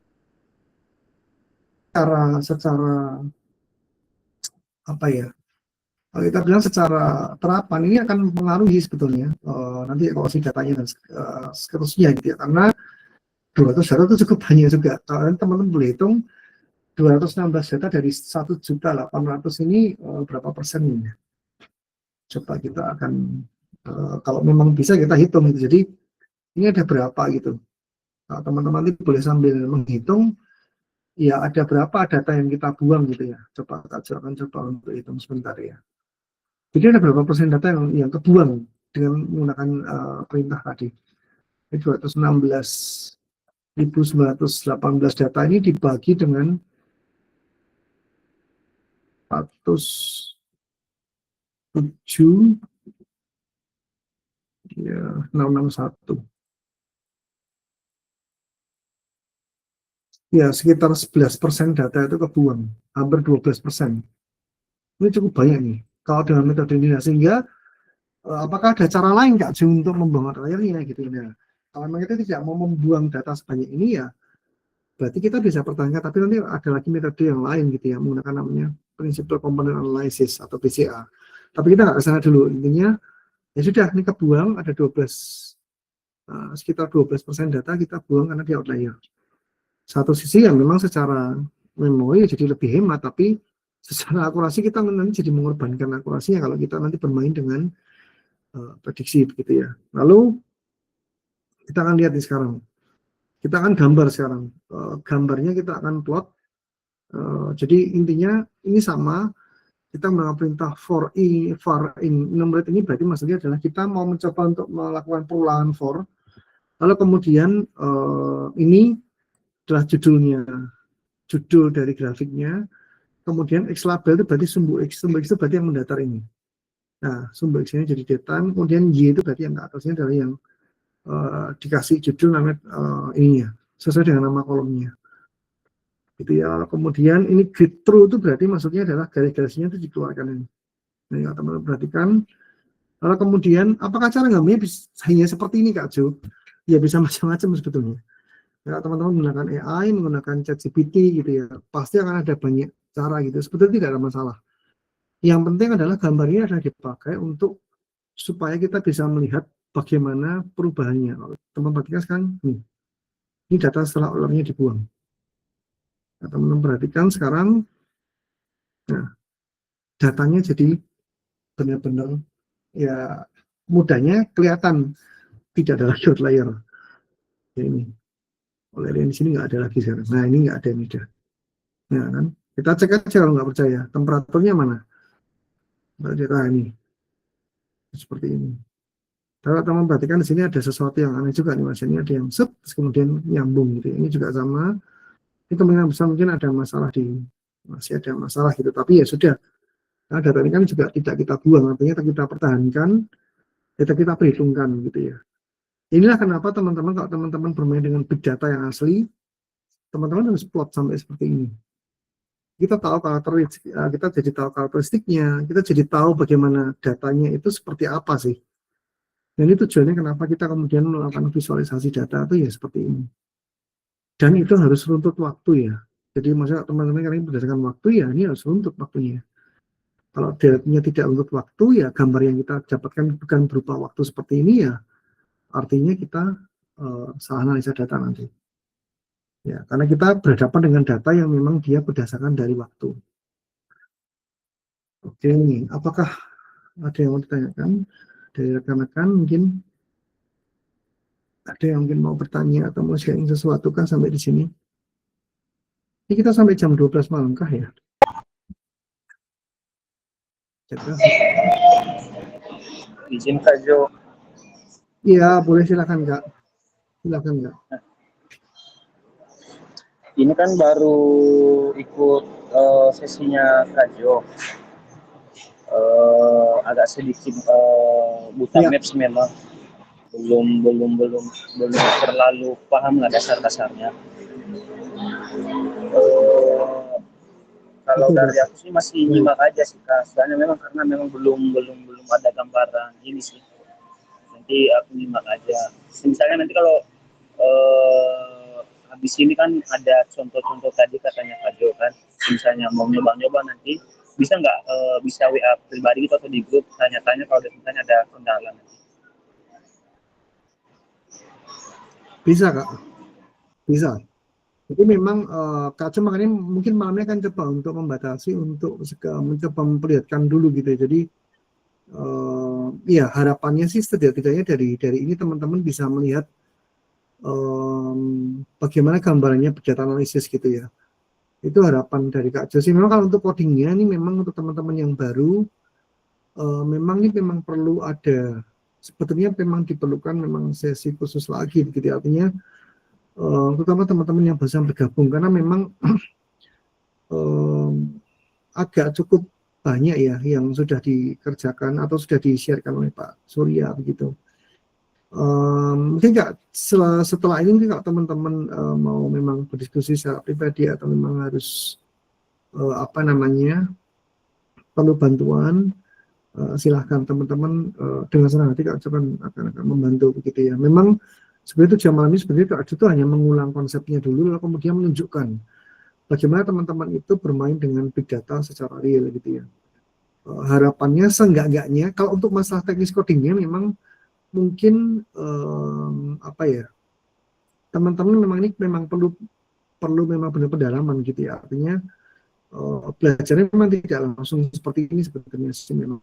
[SPEAKER 1] secara apa ya, kalau kita bilang secara terapan ini akan mempengaruhi sebetulnya nanti kalau si datanya dan seterusnya gitu ya, karena 200 data itu cukup banyak juga. Kalau teman-teman boleh hitung 216 data dari 1.800.000 ini berapa persennya. Coba kita akan kalau memang bisa kita hitung gitu. Jadi ini ada berapa gitu. Nah, teman-teman nanti boleh sambil menghitung ya ada berapa data yang kita buang gitu ya. Coba untuk hitung sebentar ya. Jadi ada berapa persen data yang kebuang dengan menggunakan perintah tadi. Ini 216.918 data ini dibagi dengan 407 ya 661. Ya, sekitar 11% data itu kebuang, hampir 12%. Ini cukup banyak nih, kalau dengan metode ini. Sehingga, apakah ada cara lain Kak Ju untuk membuang outlier-nya gitu ya? Kalau memang kita tidak mau membuang data sebanyak ini ya, berarti kita bisa pertahankan, tapi nanti ada lagi metode yang lain gitu ya, menggunakan namanya Principal Component Analysis atau PCA. Tapi kita nggak ke sana dulu, intinya ya sudah, ini kebuang, ada sekitar 12% data kita buang karena dia outlier. Satu sisi yang memang secara memori jadi lebih hemat, tapi secara akurasi kita nanti jadi mengorbankan akurasinya kalau kita nanti bermain dengan prediksi begitu ya. Lalu kita akan lihat nih sekarang, kita akan gambar sekarang, gambarnya kita akan plot. Jadi intinya ini sama, kita menggunakan perintah for in enumerate ini berarti maksudnya adalah kita mau mencoba untuk melakukan perulangan for, lalu kemudian ini adalah judul dari grafiknya, kemudian X label itu berarti sumbu X itu berarti yang mendatar ini. Nah, sumbu X ini jadi dataan, kemudian Y itu berarti yang ke atasnya adalah yang dikasih judul namanya ininya, sesuai dengan nama kolomnya. Gitu ya. Kemudian ini grid true itu berarti maksudnya adalah garis-garisnya itu dikeluarkan ini. Nah, ya, teman-teman perhatikan. Lalu kemudian, apakah cara ngambilnya hanya seperti ini Kak Jo? Ya bisa macam-macam sebetulnya. Ya, teman-teman menggunakan AI, menggunakan ChatGPT gitu ya, pasti akan ada banyak cara gitu. Sebetulnya tidak ada masalah. Yang penting adalah gambar ini adalah dipakai untuk supaya kita bisa melihat bagaimana perubahannya. Teman-teman perhatikan sekarang, ini data setelah ularnya dibuang. Nah, teman-teman perhatikan sekarang, nah, datanya jadi benar-benar ya mudahnya kelihatan tidak ada lagi outlier. Ya, ini outlier di sini nggak ada lagi sekarang. Nah ini nggak ada, ini udah. Nah kan kita cek aja kalau nggak percaya. Temperaturnya mana? Nah ini seperti ini. Kalau teman perhatikan di sini ada sesuatu yang aneh juga nih mas. Ini ada yang set kemudian nyambung gitu. Ini juga sama. Ini kemungkinan besar mungkin ada masalah masih ada masalah gitu. Tapi ya sudah. Nah, data ini kan juga tidak kita buang, artinya kita pertahankan, kita perhitungkan gitu ya. Inilah kenapa teman-teman kalau teman-teman bermain dengan big data yang asli, teman-teman harus plot sampai seperti ini. Kita tahu karakteristik, kita jadi tahu karakteristiknya, kita jadi tahu bagaimana datanya itu seperti apa sih. Dan itu tujuannya kenapa kita kemudian melakukan visualisasi data itu ya seperti ini. Dan itu harus runtut waktu ya. Jadi maksudnya teman-teman kalian berdasarkan waktu ya, ini harus runtut waktunya. Kalau datanya tidak runtut waktu ya, gambar yang kita dapatkan bukan berupa waktu seperti ini ya, artinya kita salah analisa data nanti. Ya, karena kita berhadapan dengan data yang memang dia berdasarkan dari waktu. Oke, apakah ada yang mau ditanyakan dari rekan-rekan? Mungkin ada yang mungkin mau bertanya atau mau sharing sesuatu kan sampai di sini? Ini kita sampai jam 12 malam kah ya?
[SPEAKER 2] Izin Kak Jo.
[SPEAKER 1] Iya, boleh silakan Kak. Silakan Kak.
[SPEAKER 2] Ini kan baru ikut sesinya Kak Jo. Agak sedikit buta
[SPEAKER 1] Ya.
[SPEAKER 2] maps memang. Belum terlalu paham lah dasar-dasarnya. Kalau dari aku sih masih nyimak aja sih Kak. Soalnya memang karena memang belum ada gambaran ini sih. Nanti aku nyimak aja. Misalnya nanti kalau habis ini kan ada contoh-contoh tadi katanya Kak Jo kan, misalnya mau nyoba-nyoba nanti bisa nggak bisa WA pribadi gitu atau di grup tanya-tanya kalau misalnya ada kendala nanti.
[SPEAKER 1] Bisa Kak, bisa. Jadi memang Kak Jo makanya mungkin malamnya kan coba untuk membatasi untuk mencoba memperlihatkan dulu gitu ya. Jadi ya harapannya sih setidaknya dari ini teman-teman bisa melihat bagaimana gambarannya big data analisis gitu ya. Itu harapan dari Kak Jo sih. Memang kalau untuk codingnya ini memang untuk teman-teman yang baru memang ini memang perlu ada, sebetulnya memang diperlukan memang sesi khusus lagi gitu ya. Artinya terutama teman-teman yang baru bergabung karena memang agak cukup banyak ya yang sudah dikerjakan atau sudah di-sharekan oleh Pak Surya begitu. Mungkin nggak setelah ini mungkin kalau teman-teman mau memang berdiskusi secara pribadi atau memang harus apa namanya perlu bantuan, silahkan teman-teman dengan senang hati Kak Jo akan membantu begitu ya. Memang sebenarnya tujuan malam ini sebenarnya Kak Jo itu hanya mengulang konsepnya dulu lalu kemudian menunjukkan bagaimana teman-teman itu bermain dengan big data secara real gitu ya. Harapannya seenggak-enggaknya kalau untuk masalah teknis codingnya memang mungkin apa ya, teman-teman memang ini memang perlu memang benar pendalaman gitu ya. Artinya belajarnya memang tidak langsung seperti ini sebetulnya sih memang.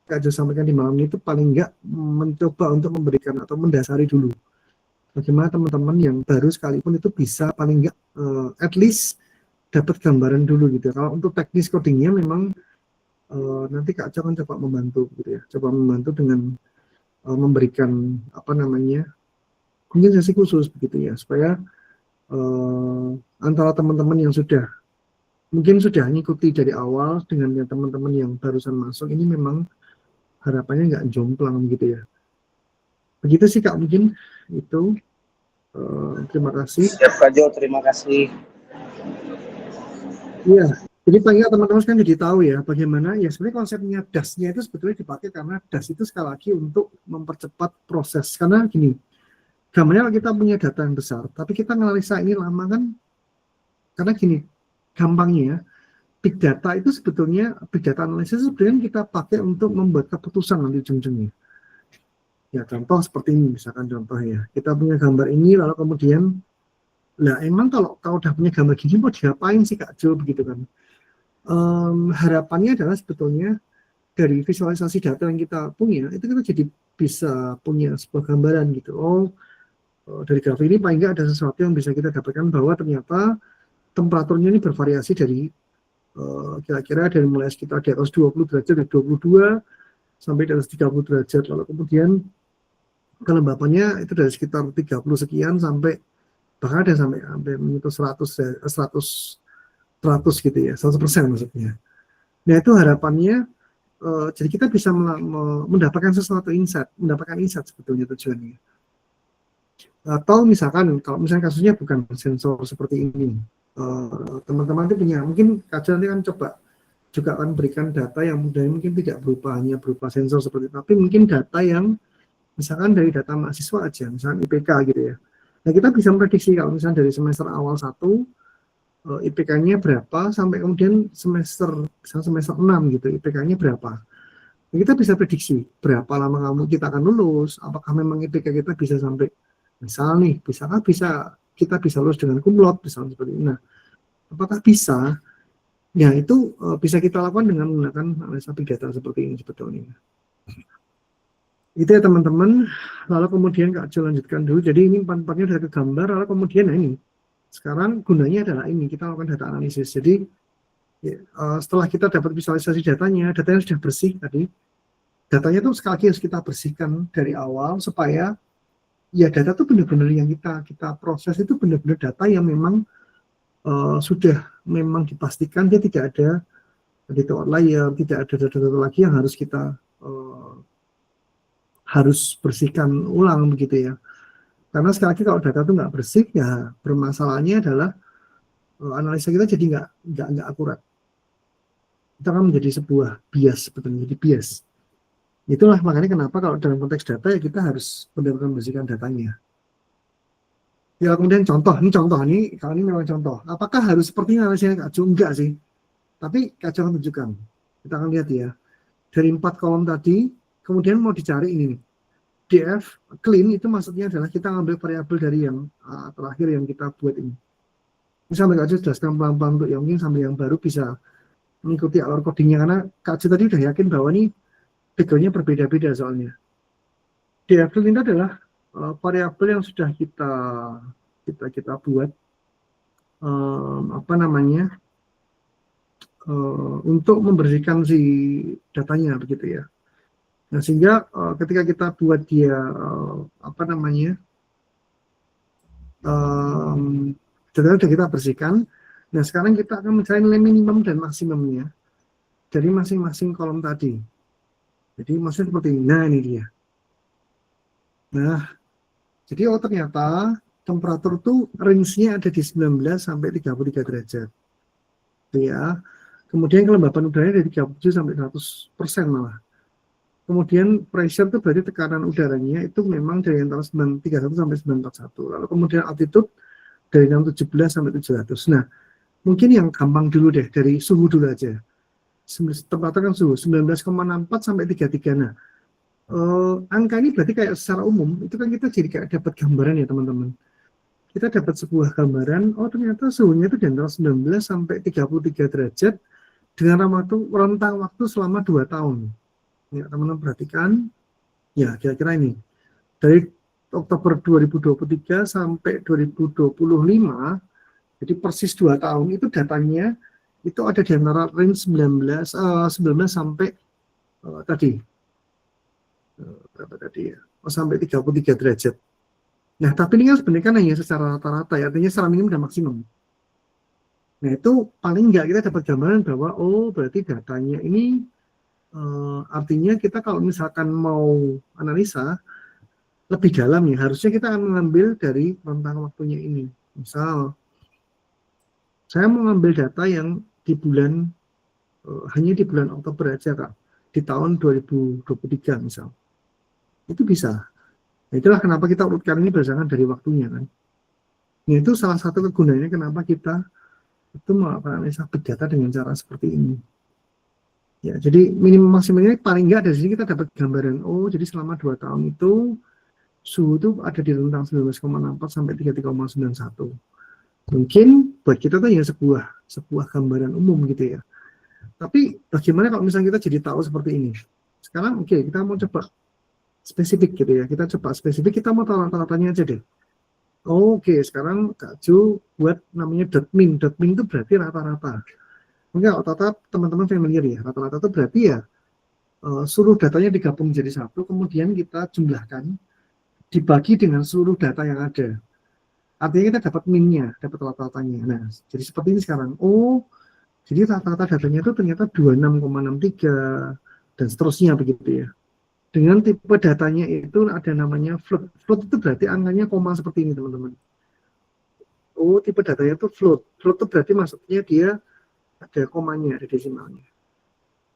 [SPEAKER 1] Kak Jo sampaikan di malam itu paling enggak mencoba untuk memberikan atau mendasari dulu bagaimana teman-teman yang baru sekalipun itu bisa paling enggak at least dapat gambaran dulu gitu. Kalau untuk teknis codingnya memang nanti Kak Jo kan coba membantu gitu ya, coba membantu dengan memberikan apa namanya mungkin sesi khusus begitu ya, supaya antara teman-teman yang mungkin sudah ngikuti dari awal dengan teman-teman yang barusan masuk ini memang harapannya nggak jomplang gitu ya. Begitu sih Kak, mungkin itu. Terima kasih.
[SPEAKER 2] Siap Kak Jo, terima kasih.
[SPEAKER 1] Iya, jadi paling nggak teman-teman kan jadi tahu ya bagaimana ya sebenarnya konsepnya DAS-nya itu sebetulnya dipakai karena DAS itu sekali lagi untuk mempercepat proses. Karena gini, gambarnya kita punya data yang besar, tapi kita nganalisa ini lama kan, karena gini, gampangnya big data itu sebetulnya, big data analysis sebenarnya kita pakai untuk membuat keputusan nanti ujung-ujungnya. Ya contoh seperti ini, misalkan contoh ya, kita punya gambar ini, lalu kemudian, lah emang kalau udah punya gambar gini mau diapain sih Kak Jo, begitu kan. Harapannya adalah sebetulnya dari visualisasi data yang kita punya, itu kita jadi bisa punya sebuah gambaran gitu. Dari grafik ini paling nggak ada sesuatu yang bisa kita dapatkan bahwa ternyata temperaturnya ini bervariasi dari kira-kira dari mulai sekitar di atas 20 derajat, dari 22 sampai di atas 30 derajat. Lalu kemudian kelembapannya itu dari sekitar 30 sekian sampai bahkan ada sampai menyentuh 100 gitu ya, 100% maksudnya. Nah itu harapannya jadi kita bisa mendapatkan sesuatu mendapatkan insight sebetulnya tujuannya. Atau misalkan kalau misalnya kasusnya bukan sensor seperti ini, teman-teman itu punya, mungkin kajian nanti kan coba juga akan berikan data yang mungkin tidak hanya berupa sensor seperti itu, tapi mungkin data yang misalkan dari data mahasiswa aja, misalkan IPK gitu ya. Nah kita bisa memprediksi kalau misalnya dari semester awal 1 IPK-nya berapa sampai kemudian semester 6 gitu IPK-nya berapa. Nah, kita bisa prediksi berapa lama kita akan lulus, apakah memang IPK kita bisa sampai misal nih, kita bisa lulus dengan cum laude misalnya seperti ini. Nah, apakah bisa? Ya itu bisa kita lakukan dengan menggunakan analisa big data seperti ini sebetulnya. Itu ya teman-teman. Lalu kemudian Kak Jo lanjutkan dulu. Jadi ini empat-empatnya udah ke gambar. Lalu kemudian nah ini. Sekarang gunanya adalah ini, kita lakukan data analisis. Jadi ya, setelah kita dapat visualisasi datanya sudah bersih tadi. Datanya tuh sekali lagi harus kita bersihkan dari awal supaya ya data itu benar-benar yang kita proses itu benar-benar data yang memang sudah memang dipastikan dia tidak ada data outlier, tidak ada data-data lagi yang harus kita harus bersihkan ulang begitu ya. Karena sekali lagi kalau data itu nggak bersih ya permasalahannya adalah analisa kita jadi nggak akurat. Itu akan menjadi sebuah bias sebetulnya, jadi bias. Itulah makanya kenapa kalau dalam konteks data ya kita harus benar-benar membersihkan datanya. Ya kemudian ini kalau ini memang contoh. Apakah harus seperti analisanya Kak Jo? Enggak sih. Tapi Kak Jo akan tunjukkan. Kita akan lihat ya. Dari 4 kolom tadi, kemudian mau dicari ini nih. DF clean itu maksudnya adalah kita ambil variabel dari yang terakhir yang kita buat ini. Ini sampai Kak Jo jelaskan pelan-pelan untuk yang mungkin sampai yang baru bisa mengikuti alur codingnya karena Kak Jo tadi udah yakin bahwa ini background-nya berbeda-beda soalnya. DF clean itu adalah variabel yang sudah kita buat untuk membersihkan si datanya begitu ya. Nah sehingga ketika kita buat dia data sudah kita bersihkan. Nah sekarang kita akan mencari nilai minimum dan maksimumnya dari masing-masing kolom tadi. Jadi maksudnya seperti ini. Nah ini dia. Nah jadi ternyata temperatur tuh range-nya ada di 19 sampai 33 derajat. Ya. Kemudian kelembapan udaranya dari 37 sampai 100% malah. Kemudian pressure itu berarti tekanan udaranya itu memang dari antara 931 sampai 941. Lalu kemudian altitude dari 617 sampai 700. Nah, mungkin yang gampang dulu deh dari suhu dulu aja. Temperatur kan suhu 19,64 sampai 33. Nah, angka ini berarti kayak secara umum itu kan kita jadi kayak dapat gambaran ya teman-teman. Kita dapat sebuah gambaran, ternyata suhunya itu di antara 19 sampai 33 derajat dengan rentang waktu selama 2 tahun. Ya, teman-teman perhatikan, ya kira-kira ini. Dari Oktober 2023 sampai 2025, jadi persis 2 tahun, itu datanya itu ada di antara range 19 sampai tadi. Berapa tadi ya? Sampai 33 derajat. Nah, tapi ini kan sebenarnya kan hanya secara rata-rata, ya, artinya secara minimum dan maksimum. Nah, itu paling nggak kita dapat gambaran bahwa, berarti datanya ini artinya kita kalau misalkan mau analisa lebih dalam ya, harusnya kita akan mengambil dari rentang waktunya ini. Misal, saya mau mengambil data yang di bulan, hanya di bulan Oktober aja Kak, di tahun 2023 misal. Itu bisa. Nah, itulah kenapa kita urutkan ini berdasarkan dari waktunya kan. Nah, itu salah satu kegunaannya kenapa kita itu melakukan analisa big data dengan cara seperti ini. Ya, jadi minimum maksimalnya paling nggak dari sini kita dapat gambaran, oh jadi selama 2 tahun itu suhu itu ada di rentang 19,64 sampai 33,91. Mungkin buat kita tuh ya sebuah gambaran umum gitu ya. Tapi bagaimana kalau misalnya kita jadi tahu seperti ini? Sekarang oke, kita mau coba spesifik gitu ya. Kita coba spesifik, kita mau tahu rata-ratanya aja deh. Oke, sekarang Kak Jo buat namanya dot min. Dot min itu berarti rata-rata. Mungkin rata-rata teman-teman familiar ya. Rata-rata itu berarti ya seluruh datanya digabung jadi satu, kemudian kita jumlahkan, dibagi dengan seluruh data yang ada. Artinya kita dapat min-nya, dapat rata-ratanya. Nah, jadi seperti ini sekarang. Oh, jadi rata-rata datanya itu ternyata 26,63 dan seterusnya begitu ya. Dengan tipe datanya itu ada namanya float. Float itu berarti angkanya koma seperti ini, teman-teman. Oh, tipe datanya itu float. Float itu berarti maksudnya dia ada komanya, ada desimalnya.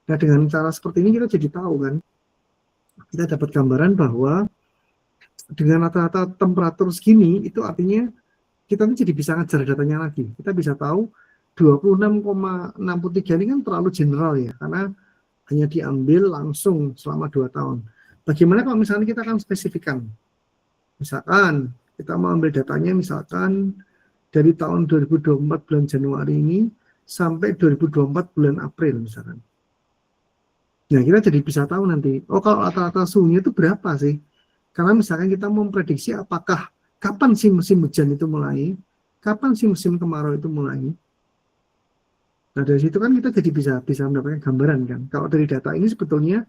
[SPEAKER 1] Nah, dengan cara seperti ini kita jadi tahu kan, kita dapat gambaran bahwa dengan rata-rata temperatur segini, itu artinya kita jadi bisa ngajar datanya lagi. Kita bisa tahu 26,63 ini kan terlalu general ya, karena hanya diambil langsung selama 2 tahun. Bagaimana kalau misalnya kita akan spesifikkan? Misalkan kita mau ambil datanya misalkan dari tahun 2024 bulan Januari ini sampai 2024 bulan April misalkan. Nah, kita jadi bisa tahu nanti, oh kalau rata-rata suhunya itu berapa sih? Karena misalkan kita mau memprediksi apakah kapan sih musim hujan itu mulai, kapan sih musim kemarau itu mulai. Nah, dari situ kan kita jadi bisa mendapatkan gambaran kan. Kalau dari data ini sebetulnya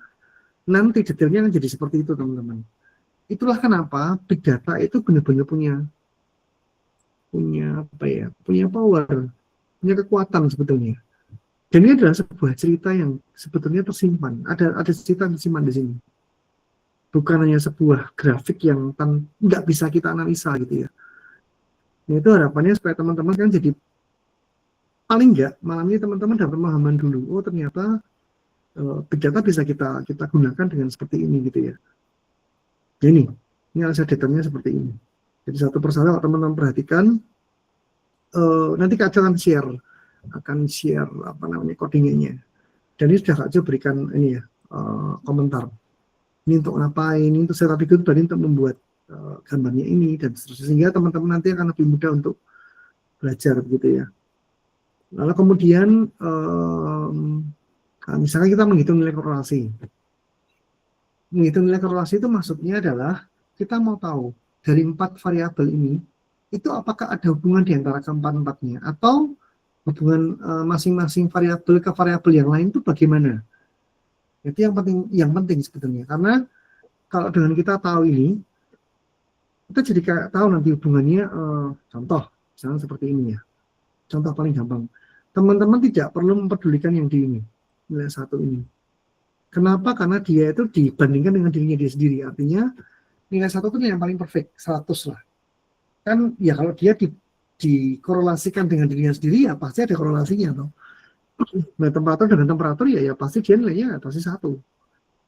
[SPEAKER 1] nanti detailnya akan jadi seperti itu, teman-teman. Itulah kenapa big data itu benar-benar punya power, punya kekuatan sebetulnya. Dan ini adalah sebuah cerita yang sebetulnya tersimpan. Ada cerita yang tersimpan di sini. Bukan hanya sebuah grafik yang nggak bisa kita analisa gitu ya. Nah, itu harapannya supaya teman-teman kan jadi paling nggak malam ini teman-teman dapat pemahaman dulu. Oh, ternyata big data bisa kita gunakan dengan seperti ini gitu ya. Jadi ini analisa datanya seperti ini. Jadi satu persatu teman-teman perhatikan, nanti Kak Jo akan share apa namanya codingnya. Dan ini sudah Kak Jo berikan ini ya komentar. Ini untuk ngapain? Ini untuk saya pikir tadi untuk membuat gambarnya ini dan seterusnya, sehingga teman-teman nanti akan lebih mudah untuk belajar begitu ya. Lalu kemudian misalnya kita menghitung nilai korelasi. Menghitung nilai korelasi itu maksudnya adalah kita mau tahu dari 4 variabel ini itu apakah ada hubungan di antara keempat-empatnya atau hubungan masing-masing variabel ke variabel yang lain itu bagaimana. Itu yang penting sebetulnya, karena kalau dengan kita tahu ini, kita jadi kayak tahu nanti hubungannya. Contoh misalnya seperti ini ya, contoh paling gampang, teman-teman tidak perlu mempedulikan yang di ini, nilai 1 ini. Kenapa? Karena dia itu dibandingkan dengan dirinya dia sendiri, artinya nilai 1 itu nilai yang paling perfect, 100 lah kan ya. Kalau dia dikorelasikan dengan dirinya sendiri ya pasti ada korelasinya toh. Nah, temperatur dengan temperatur ya pasti dia nilainya pasti 1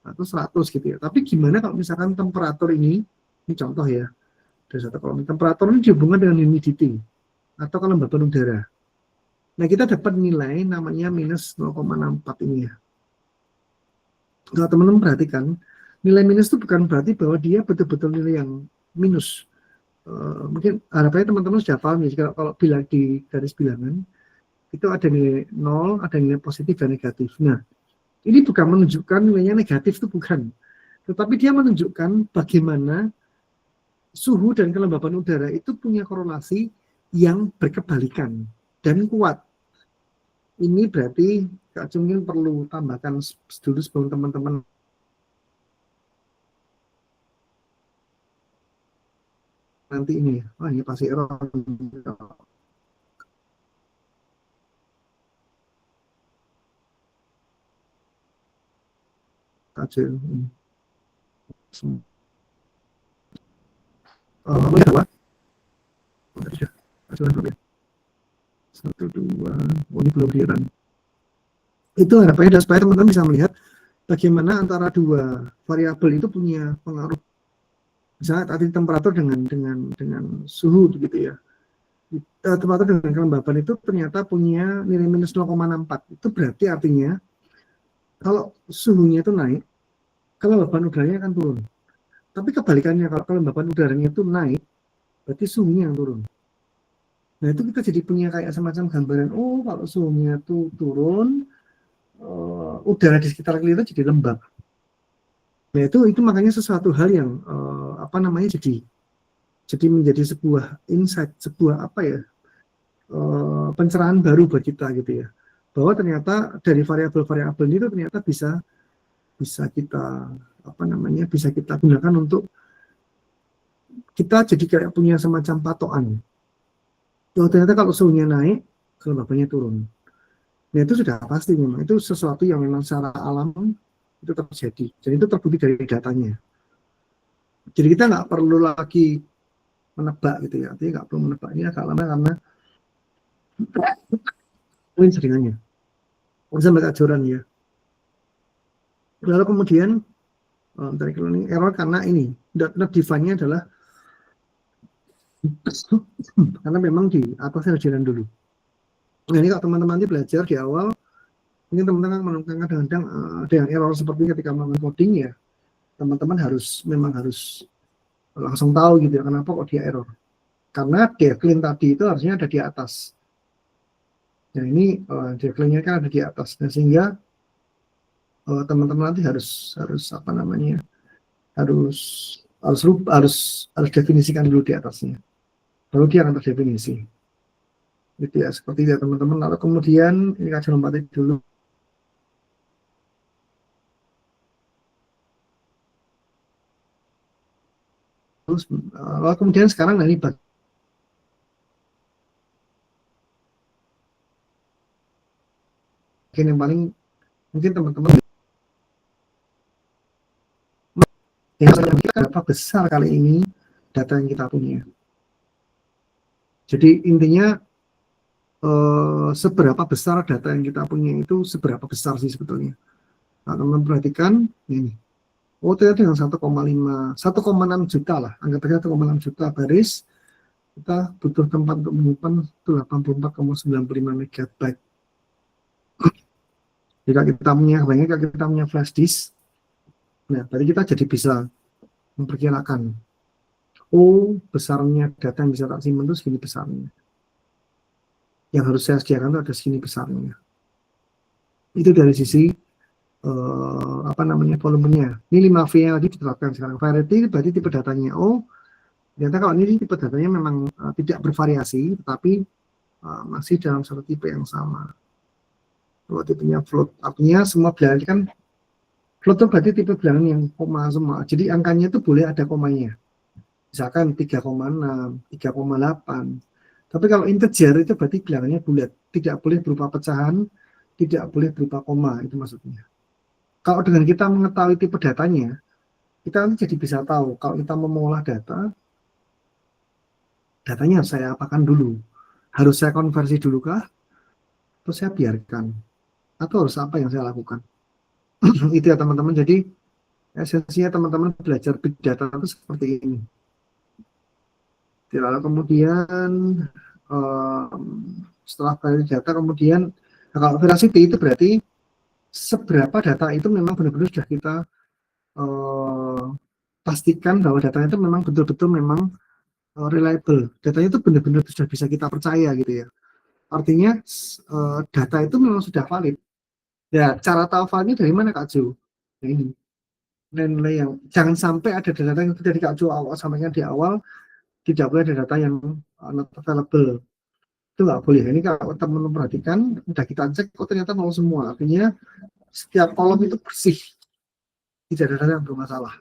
[SPEAKER 1] atau 100 gitu ya. Tapi gimana kalau misalkan temperatur ini contoh ya, dari satu kolom temperatur ini dihubungkan dengan humidity atau kelembaban udara. Nah, kita dapat nilai namanya minus 0,64 ini ya. Kalau teman-teman perhatikan, nilai minus itu bukan berarti bahwa dia betul-betul nilai yang minus. Mungkin harapannya teman-teman sudah paham ya, kalau bilang di garis bilangan itu ada nilai 0, ada nilai positif dan negatif. Nah, ini bukan menunjukkan nilainya negatif, itu bukan. Tetapi dia menunjukkan bagaimana suhu dan kelembaban udara itu punya korelasi yang berkebalikan dan kuat. Ini berarti Kak Jo mungkin perlu tambahkan dulu sebelum teman-teman nanti ini. Ini pasti error. Kacil. Dua. Satu, dua. Ini belum kelihatan. Itu harapannya supaya teman-teman bisa melihat bagaimana antara dua variabel itu punya pengaruh. Misalnya tadi temperatur dengan suhu gitu ya. temperatur dengan kelembaban itu ternyata punya nilai minus 0,64. Itu berarti artinya kalau suhunya itu naik, kelembaban udaranya akan turun. Tapi kebalikannya, kalau kelembaban udaranya itu naik, berarti suhunya yang turun. Nah itu kita jadi punya kayak semacam gambaran, oh kalau suhunya itu turun, udara di sekitar kita jadi lembab. Nah itu makanya sesuatu hal yang apa namanya jadi menjadi sebuah insight, sebuah apa ya, pencerahan baru buat kita gitu ya, bahwa ternyata dari variabel-variabel itu ternyata bisa kita apa namanya bisa kita gunakan untuk kita jadi kayak punya semacam patokan. Oh, ternyata kalau suhunya naik, kelembabannya turun. Nah itu sudah pasti memang itu sesuatu yang memang secara alam itu terjadi. Jadi itu terbukti dari datanya. Jadi kita nggak perlu lagi menebak gitu ya. Artinya nggak perlu menebak ini agak lama karena mungkin seringannya. Bisa mereka ajuran ya. Lalu kemudian dari ini error karena ini not define-nya adalah karena memang di atasnya harus jalan dulu. Nah ini kalau teman-teman belajar di awal, mungkin teman-teman menemukan kadang-kadang ada yang error seperti ketika melakukan coding ya, teman-teman memang harus langsung tahu gitu ya kenapa kok dia error. Karena decline tadi itu harusnya ada di atas. Nah ini decline-nya kan ada di atas. Nah, sehingga teman-teman nanti harus apa namanya harus definisikan dulu di atasnya. Baru dia akan terdefinisi. Gitu ya, seperti itu ya teman-teman. Lalu kemudian ini kajian lompatin dulu. Terus lalu kemudian sekarang dari bagian yang paling mungkin teman-teman yang berapa besar kali ini data yang kita punya. Jadi intinya seberapa besar data yang kita punya itu seberapa besar sih sebetulnya. Nah, teman-teman perhatikan ini. Oh, ternyata dengan 1,6 juta lah, anggap aja 1,6 juta baris, kita butuh tempat untuk menyimpan 84,95 megabyte. Jika kita punya flash disk, nah berarti kita jadi bisa memperkirakan, oh besarnya data yang bisa tak simpan itu segini besarnya. Yang harus saya sediakan itu ada segini besarnya. Itu dari sisi apa namanya volumenya. Ini 5V yang tadi diterapkan sekarang. Variety berarti tipe datanya. Oh, ternyata kalau ini tipe datanya memang tidak bervariasi, tetapi masih dalam satu tipe yang sama. Kalau tipenya float, artinya semua bilangan kan float itu berarti tipe bilangan yang koma semua. Jadi angkanya itu boleh ada komanya. Misalkan 3,6, 3,8. Tapi kalau integer itu berarti bilangannya bulat. Tidak boleh berupa pecahan, tidak boleh berupa koma, itu maksudnya. Kalau dengan kita mengetahui tipe datanya, kita nanti jadi bisa tahu kalau kita mau mengolah datanya harus saya apakan dulu. Harus saya konversi dulu kah? Atau saya biarkan? Atau harus apa yang saya lakukan? Itu ya teman-teman. Jadi esensinya teman-teman belajar big data itu seperti ini. Lalu kemudian setelah belajar data, kemudian kalau veracity itu berarti seberapa data itu memang benar-benar sudah kita pastikan bahwa datanya itu memang betul-betul memang reliable. Datanya itu benar-benar sudah bisa kita percaya gitu ya. Artinya data itu memang sudah valid. Ya, cara tahu validnya dari mana Kak Jo? Nah, ini nilai yang jangan sampai ada data yang sudah di Kak Jo awal sampaikan di awal tidak boleh ada data yang not available. Itu nggak boleh. Ini kalau teman-teman perhatikan, udah kita cek kok ternyata mau semua. Artinya setiap kolom itu bersih, tidak ada data yang bermasalah.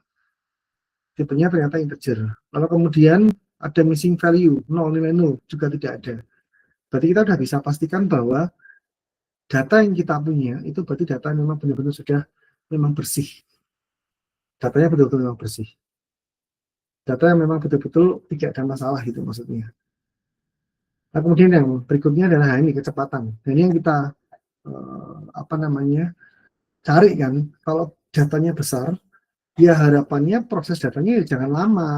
[SPEAKER 1] Tipenya ternyata integer. Lalu kemudian ada missing value, nilai 0 juga tidak ada. Berarti kita sudah bisa pastikan bahwa data yang kita punya itu berarti data yang memang benar-benar sudah memang bersih. Datanya betul-betul memang bersih. Data yang memang betul-betul tidak ada masalah gitu maksudnya. Nah, kemudian yang berikutnya adalah ini kecepatan. Nah, ini yang kita apa namanya cari kan. Kalau datanya besar, ya harapannya proses datanya ya jangan lama.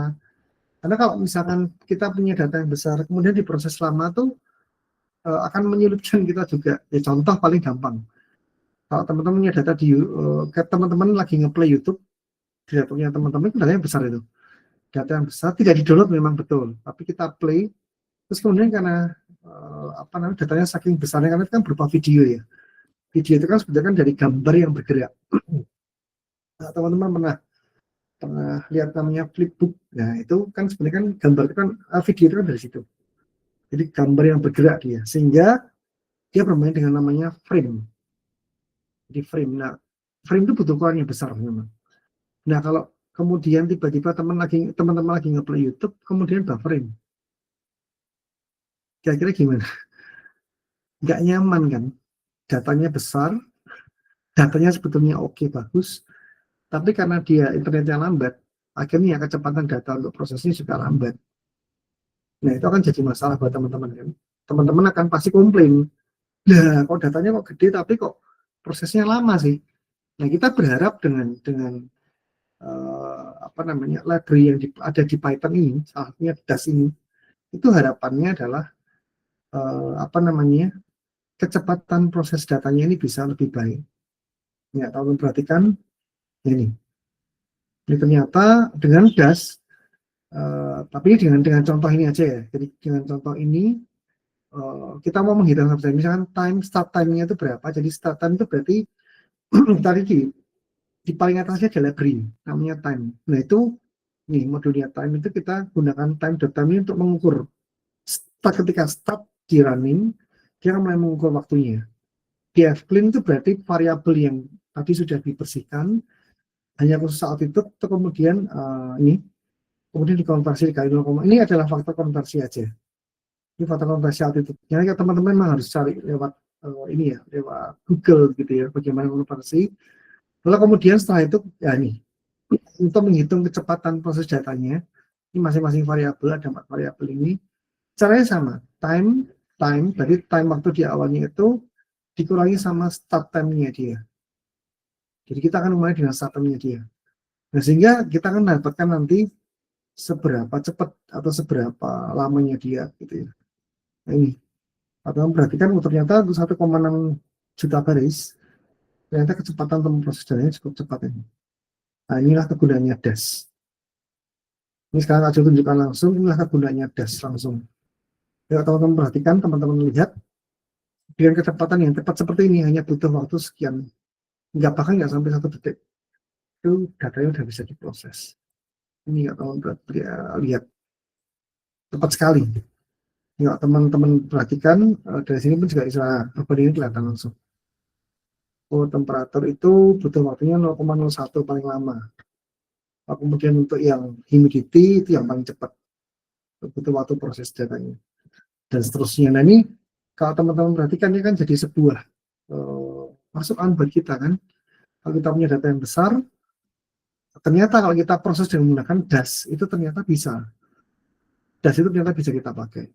[SPEAKER 1] Karena kalau misalkan kita punya data yang besar, kemudian diproses lama tuh akan menyulitkan kita juga. Ya, contoh paling gampang. Kalau teman-teman punya data kayak teman-teman lagi ngeplay YouTube, di laptopnya teman-teman itu datanya besar itu. Data yang besar tidak di-download memang betul, tapi kita play, terus kemudian karena datanya saking besarnya, karena itu kan berupa video ya. Video itu kan sebenarnya kan dari gambar yang bergerak. Nah, teman-teman pernah lihat namanya flipbook. Nah, itu kan sebenarnya kan gambar itu kan video itu kan dari situ. Jadi gambar yang bergerak dia, sehingga dia bermain dengan namanya frame. Jadi frame. Nah, frame itu butuh ukuran yang besar memang. Nah, kalau kemudian tiba-tiba teman-teman lagi nge-play YouTube, kemudian buffering. Kira-kira gimana? Nggak nyaman kan? Datanya besar, datanya sebetulnya oke, bagus, tapi karena dia internetnya lambat, akhirnya kecepatan data untuk prosesnya juga lambat. Nah, itu akan jadi masalah buat teman-teman kan. Teman-teman akan pasti komplain. Nah, kok datanya kok gede tapi kok prosesnya lama sih. Nah, kita berharap dengan library yang ada di Python ini, salah satunya DAS ini, itu harapannya adalah kecepatan proses datanya ini bisa lebih baik. Ya, kalau perhatikan ini ternyata dengan DAS, tapi dengan contoh ini aja ya. Jadi dengan contoh ini kita mau menghitung misalkan start time-nya itu berapa. Jadi start time itu berarti tadi di paling atasnya ada library namanya time. Nah, itu nih modulnya time itu kita gunakan time.time ini untuk mengukur ketika start di running, dia akan mulai mengukur waktunya. Dfclean itu berarti variabel yang tadi sudah dibersihkan, hanya khusus saat itu kemudian kemudian dikonversi dikali 0, ini adalah faktor konversi aja. Ini faktor konversi altitude. Jadi teman-teman memang harus cari lewat lewat Google gitu ya, bagaimana konversi. Lalu kemudian setelah itu ya ini untuk menghitung kecepatan proses datanya, ini masing-masing variabel, ada 4 variabel ini. Caranya sama, time, berarti time waktu di awalnya itu dikurangi sama start time-nya dia. Jadi kita akan mulai dengan start time-nya dia. Nah, sehingga kita akan dapatkan nanti seberapa cepat atau seberapa lamanya dia gitu ya. Nah, ini. Atau perhatikan ternyata 1,6 juta baris, ternyata kecepatan proses datanya cukup cepat ini. Nah, inilah kegunaannya DAS. Ini sekarang saya tunjukkan langsung, inilah kegunaannya DAS langsung. Ya, teman-teman perhatikan, teman-teman lihat, dengan kecepatan yang cepat seperti ini, hanya butuh waktu sekian, bahkan nggak sampai 1 detik, itu datanya udah bisa diproses. Ini nggak teman-teman lihat, cepat sekali. Ya, teman-teman perhatikan, dari sini pun juga bisa perbandingan kelihatan langsung. Temperatur itu butuh waktunya 0,01 paling lama. Kemudian untuk yang humidity itu yang paling cepat, butuh waktu proses datanya, dan seterusnya. Nah, ini kalau teman-teman perhatikan, ini kan jadi sebuah masukan buat kita kan. Kalau kita punya data yang besar, ternyata kalau kita proses dengan menggunakan DAS, itu ternyata bisa. DAS itu ternyata bisa kita pakai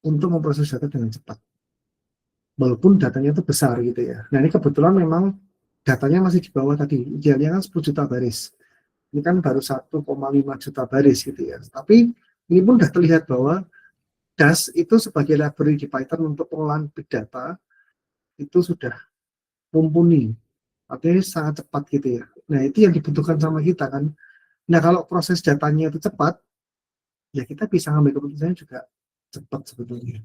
[SPEAKER 1] untuk memproses data dengan cepat. Walaupun datanya itu besar gitu ya. Nah, ini kebetulan memang datanya masih di bawah tadi. Idealnya kan 10 juta baris. Ini kan baru 1,5 juta baris gitu ya. Tapi ini pun sudah terlihat bahwa DAS itu sebagai library di Python untuk pengolahan big data itu sudah mumpuni. Artinya sangat cepat gitu ya. Nah, itu yang dibutuhkan sama kita kan. Nah, kalau proses datanya itu cepat, ya kita bisa ngambil keputusannya juga cepat sebetulnya.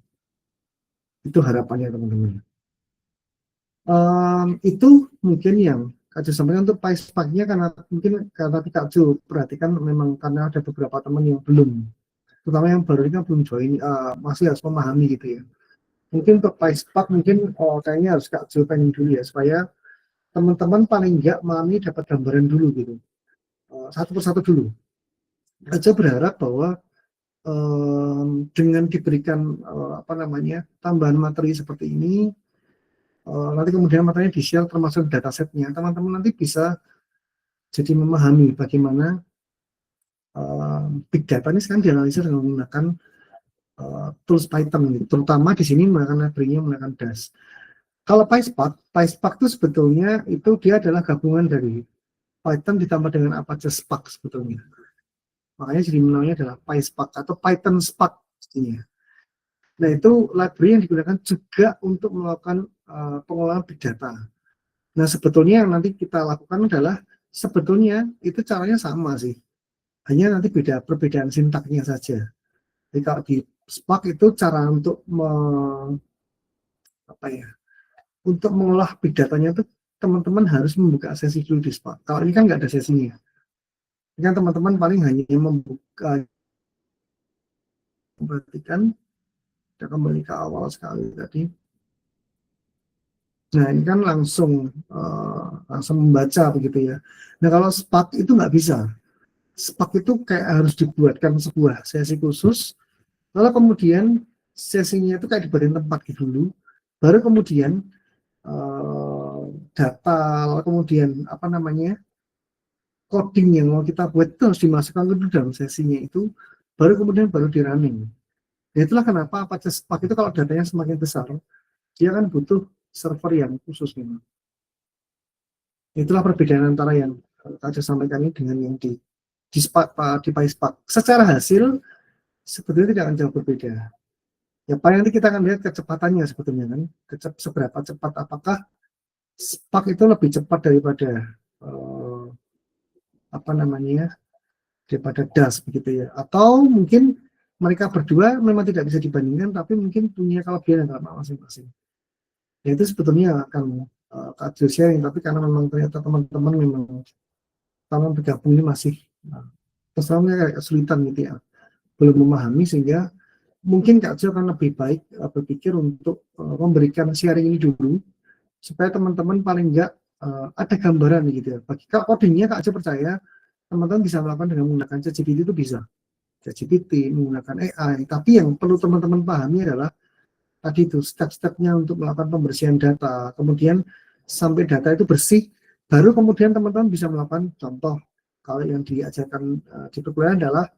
[SPEAKER 1] Itu harapannya teman-teman. Itu mungkin yang Kak Jo sampaikan untuk PySpark-nya, karena mungkin karena Kak Jo perhatikan memang karena ada beberapa teman yang belum, terutama yang baru ini kan belum join, masih harus memahami gitu ya. Mungkin untuk PySpark mungkin kayaknya harus Kak Jo training dulu ya, supaya teman-teman paling enggak malam ini dapat gambaran dulu gitu, satu persatu dulu. Kak Jo berharap bahwa dengan diberikan tambahan materi seperti ini, nanti kemudian materinya di-share termasuk datasetnya, teman-teman nanti bisa jadi memahami bagaimana big data ini sekarang dianalisis dengan menggunakan tools Python, terutama di sini menggunakan library-nya menggunakan DAS. Kalau PySpark itu sebetulnya itu dia adalah gabungan dari Python ditambah dengan Apache Spark sebetulnya. Makanya jadi namanya adalah PySpark atau Python Spark pastinya. Nah, itu library yang digunakan juga untuk melakukan pengolahan big data. Nah, sebetulnya yang nanti kita lakukan adalah sebetulnya itu caranya sama sih. Hanya nanti perbedaan sintaknya saja. Jadi kalau di Spark itu cara untuk untuk mengolah big datanya itu teman-teman harus membuka sesi dulu di Spark. Kalau ini kan nggak ada sesinya. Ini kan teman-teman paling hanya membuka, perhatikan, kita kembali ke awal sekali tadi. Nah, ini kan langsung membaca begitu ya. Nah, kalau Spark itu nggak bisa. Spark itu kayak harus dibuatkan sebuah sesi khusus, lalu kemudian sesinya itu kayak dibuatin tempat gitu dulu, baru kemudian data, lalu kemudian coding yang mau kita buat itu harus dimasukkan ke dalam sesinya itu, baru kemudian di running. Nah, itulah kenapa Apache Spark itu kalau datanya semakin besar, dia kan butuh server yang khusus memang. Itulah perbedaan antara yang saya sampaikan ini dengan yang di PySpark. Secara hasil sebetulnya tidak akan jauh berbeda. Ya, paling nanti kita akan lihat kecepatannya sebetulnya kan, seberapa cepat, apakah Spark itu lebih cepat daripada daripada DAS begitu ya, atau mungkin mereka berdua memang tidak bisa dibandingkan, tapi mungkin punya kelebihan yang masing-masing. Ya, itu sebetulnya akan Kak sharing, tapi karena memang ternyata teman-teman memang bergabung ini masih kesannya kayak kesulitan gitu ya, belum memahami, sehingga mungkin Kak Jo akan lebih baik berpikir untuk memberikan sharing ini dulu, supaya teman-teman paling enggak ada gambaran gitu ya. Bagi codingnya Kak Jo percaya teman-teman bisa melakukan dengan menggunakan ChatGPT, itu bisa. ChatGPT, menggunakan AI, tapi yang perlu teman-teman pahami adalah tadi itu step-stepnya untuk melakukan pembersihan data, kemudian sampai data itu bersih, baru kemudian teman-teman bisa melakukan contoh. Kalau yang diajarkan di perkuliahan adalah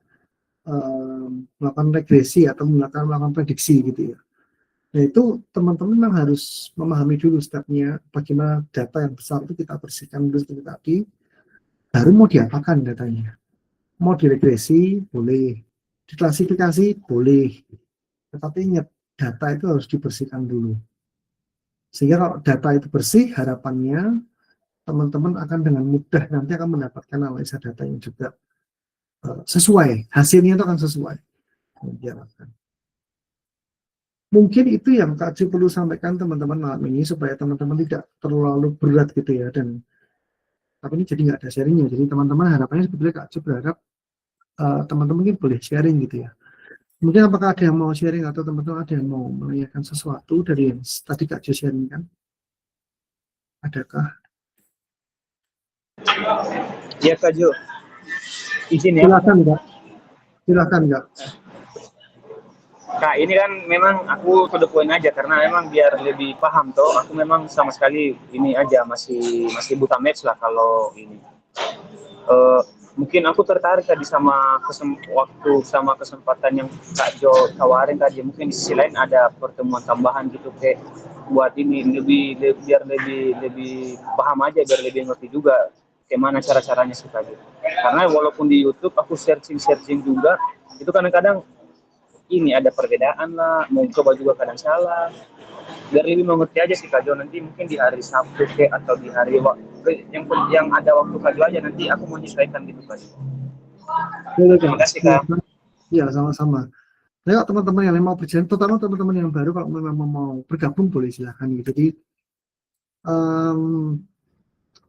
[SPEAKER 1] melakukan regresi atau melakukan prediksi gitu ya. Nah, itu teman-teman memang harus memahami dulu stepnya, bagaimana data yang besar itu kita bersihkan dulu seperti tadi, baru mau diapakan datanya. Mau diregresi, boleh. Diklasifikasi, boleh. Tetapi ingat, data itu harus dibersihkan dulu. Sehingga kalau data itu bersih, harapannya teman-teman akan dengan mudah nanti akan mendapatkan analisa data yang juga sesuai. Hasilnya itu akan sesuai. Mungkin itu yang Kak Ju perlu sampaikan teman-teman malam ini, supaya teman-teman tidak terlalu berat gitu ya. Dan tapi ini jadi nggak ada sharingnya. Jadi teman-teman harapannya sebetulnya Kak Ju berharap teman-teman mungkin boleh sharing gitu ya. Mungkin apakah ada yang mau sharing, atau teman-teman ada yang mau menanyakan sesuatu dari yang tadi Kak Jo sharing kan? Adakah?
[SPEAKER 2] Ya Kak Jo, izin ya.
[SPEAKER 1] Silakan Kak. Silakan Kak.
[SPEAKER 2] Kak, ini kan memang aku to the point aja, karena memang biar lebih paham toh. Aku memang sama sekali ini aja masih buta match lah kalau ini. Mungkin aku tertarik tadi sama waktu sama kesempatan yang Kak Jo tawarin tadi. Mungkin di sisi lain ada pertemuan tambahan gitu, kayak buat ini biar lebih paham aja, biar lebih ngerti juga gimana cara-caranya sih tadi. Karena walaupun di YouTube aku searching juga, itu kadang-kadang ini ada perbedaan lah, mau coba juga kadang salah. Biar lebih mengerti aja sih Kak Jo, nanti mungkin di hari Sabtu atau di hari yang ada waktu Kak Jo aja, nanti aku mau menyesuaikan gitu Kak Jo. Terima kasih Kak.
[SPEAKER 1] Ya, sama-sama. Nah, teman-teman yang mau berjalan, terutama teman-teman yang baru, kalau memang mau bergabung boleh silahkan gitu. Jadi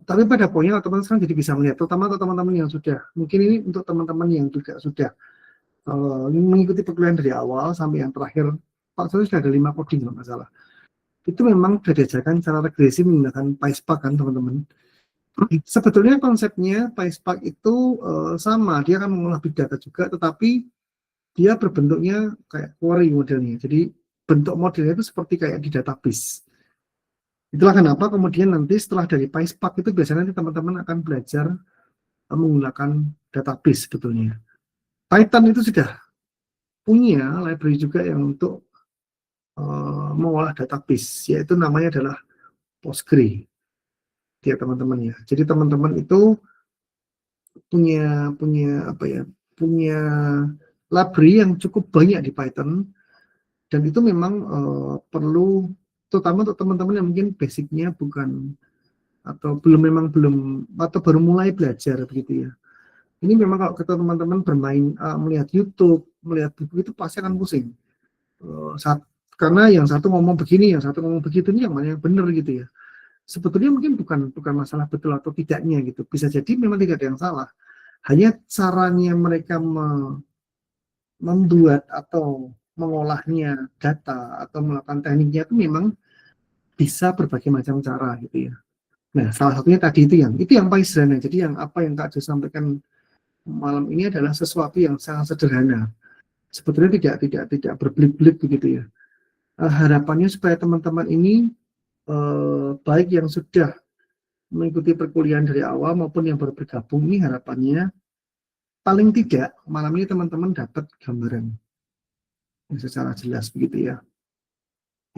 [SPEAKER 1] tapi pada poinnya teman-teman sekarang jadi bisa melihat, terutama teman-teman yang sudah, mungkin ini untuk teman-teman yang juga sudah mengikuti perkuliahan dari awal sampai yang terakhir. Pak saya sudah ada 5 coding kalau nggak salah. Itu memang sudah diajarkan cara regresi menggunakan PySpark kan teman-teman. Sebetulnya konsepnya PySpark itu sama, dia akan mengolah big data juga, tetapi dia berbentuknya kayak query modelnya. Jadi bentuk modelnya itu seperti kayak di database. Itulah kenapa kemudian nanti setelah dari PySpark itu biasanya nanti teman-teman akan belajar menggunakan database sebetulnya. Python itu sudah punya library juga yang untuk mengolah database, yaitu namanya adalah Postgre. Ya teman-teman ya. Jadi teman-teman itu punya apa ya? punya library yang cukup banyak di Python, dan itu memang perlu, terutama untuk teman-teman yang mungkin basicnya bukan atau belum atau baru mulai belajar begitu ya. Ini memang kalau kita teman-teman bermain melihat YouTube, melihat buku itu pasti akan pusing. Karena yang satu ngomong begini, yang satu ngomong begitu, ini yang mana yang benar gitu ya. Sebetulnya mungkin bukan masalah betul atau tidaknya gitu. Bisa jadi memang tidak ada yang salah. Hanya caranya mereka membuat atau mengolahnya data atau melakukan tekniknya itu memang bisa berbagai macam cara gitu ya. Nah, salah satunya tadi itu yang paling sederhana. Jadi yang apa yang Kak Jo sampaikan malam ini adalah sesuatu yang sangat sederhana. Sebetulnya tidak berbelit-belit begitu ya. Harapannya supaya teman-teman ini baik yang sudah mengikuti perkuliahan dari awal maupun yang baru bergabung, ini harapannya paling tidak malam ini teman-teman dapat gambaran yang secara jelas begitu ya.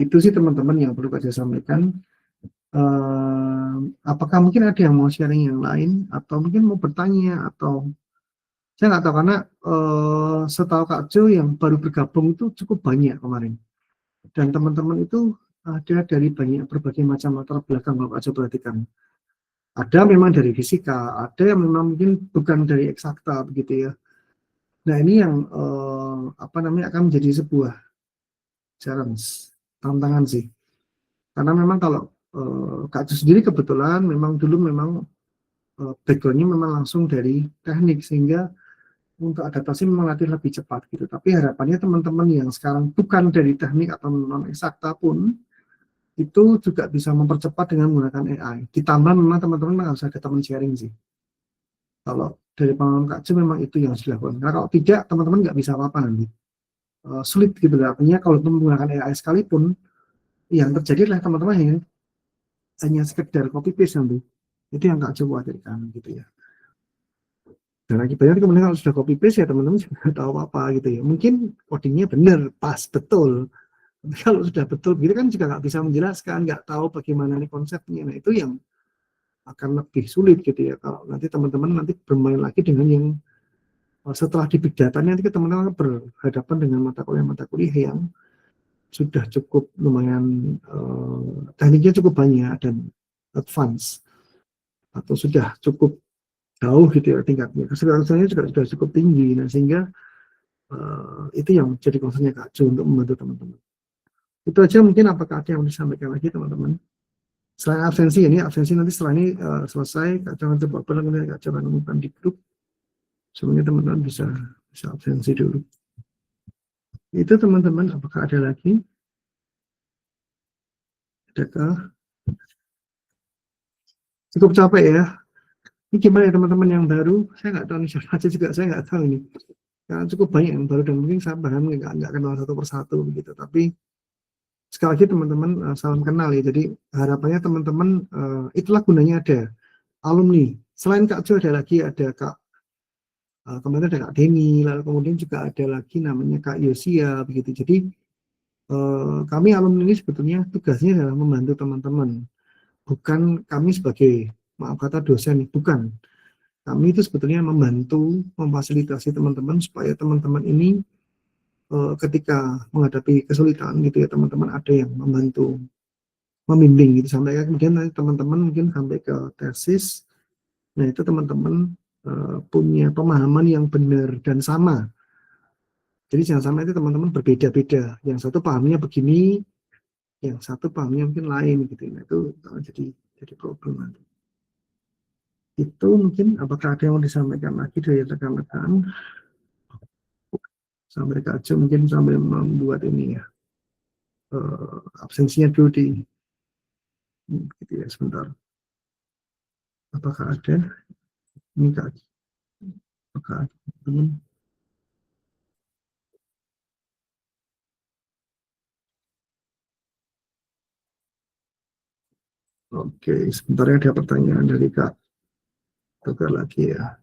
[SPEAKER 1] Itu sih teman-teman yang perlu saya sampaikan. Apakah mungkin ada yang mau sharing yang lain atau mungkin mau bertanya, atau saya nggak tahu, karena setahu Kak Jo yang baru bergabung itu cukup banyak kemarin, dan teman-teman itu ada dari berbagai macam latar belakang. Kalau Kak Jo perhatikan, ada memang dari fisika, ada yang memang mungkin bukan dari eksakta begitu ya. Nah, ini yang akan menjadi sebuah challenge, tantangan sih, karena memang kalau Kak Jo sendiri kebetulan memang dulu backgroundnya memang langsung dari teknik, sehingga untuk adaptasi memang lebih cepat gitu. Tapi harapannya teman-teman yang sekarang bukan dari teknik atau non eksakta pun itu juga bisa mempercepat dengan menggunakan AI. Ditambah memang teman-teman harus ada teman sharing sih. Kalau dari pengalaman Kak Jo memang itu yang harus dilakukan. Karena kalau tidak, teman-teman nggak bisa apa-apa nanti. Sulit gitu. Artinya kalau menggunakan AI sekalipun, yang terjadi adalah teman-teman hanya sekedar copy paste nanti. Itu yang Kak Jo khawatirkan gitu ya. Dan akibatnya kemudian kalau sudah copy paste ya teman-teman juga nggak tahu apa gitu ya. Mungkin codingnya benar, pas, betul. Tapi kalau sudah betul gitu kan juga nggak bisa menjelaskan, nggak tahu bagaimana nih konsepnya. Nah, itu yang akan lebih sulit gitu ya. Kalau nanti teman-teman nanti bermain lagi dengan yang setelah di big data, nanti teman-teman berhadapan dengan mata kuliah yang sudah cukup lumayan tekniknya cukup banyak dan advance, atau sudah cukup jauh gitu ya tingkatnya. Kesulitannya juga sudah cukup tinggi. Nah, sehingga itu yang jadi concernnya Kak Jo untuk membantu teman-teman. Itu aja mungkin. Apakah ada yang mau disampaikan lagi teman-teman? Selain absensi, ini absensi nanti setelah ini selesai, Kak Jo nanti kemudian Kak Jo akan umumkan di grup. Semuanya teman-teman bisa absensi dulu. Itu teman-teman, apakah ada lagi? Adakah? Cukup capek ya? Ini gimana ya teman-teman yang baru? Saya nggak tahu nih siapa aja juga, saya nggak tahu ini. Karena cukup banyak yang baru dan mungkin saya paham nggak kenal satu persatu begitu. Tapi sekali lagi teman-teman, salam kenal ya. Jadi harapannya teman-teman, itulah gunanya ada alumni. Selain Kak Jo ada lagi, ada Kak kemarin ada Kak Denny, lalu kemudian juga ada lagi namanya Kak Yosia begitu. Jadi kami alumni ini sebetulnya tugasnya adalah membantu teman-teman. Bukan kami sebagai, maaf kata, dosen, bukan. Kami itu sebetulnya membantu, memfasilitasi teman-teman supaya teman-teman ini ketika menghadapi kesulitan gitu ya, teman-teman ada yang membantu, membimbing gitu, sampai kemudian nanti teman-teman mungkin sampai ke tesis. Nah, itu teman-teman punya pemahaman yang benar dan sama. Jadi jangan sampai itu teman-teman berbeda-beda. Yang satu pahamnya begini, yang satu pahamnya mungkin lain gitu. Nah, itu jadi problem nanti. Itu mungkin. Apakah ada yang mau disampaikan lagi dari rekan-rekan? Sampai Kak Jo mungkin sambil membuat ini ya, absensinya dulu gitu ya, sebentar. Apakah ada? Ini Kak, apakah ada teman? Oke, sebentar ya, ada pertanyaan dari Kak Toga lagi ya.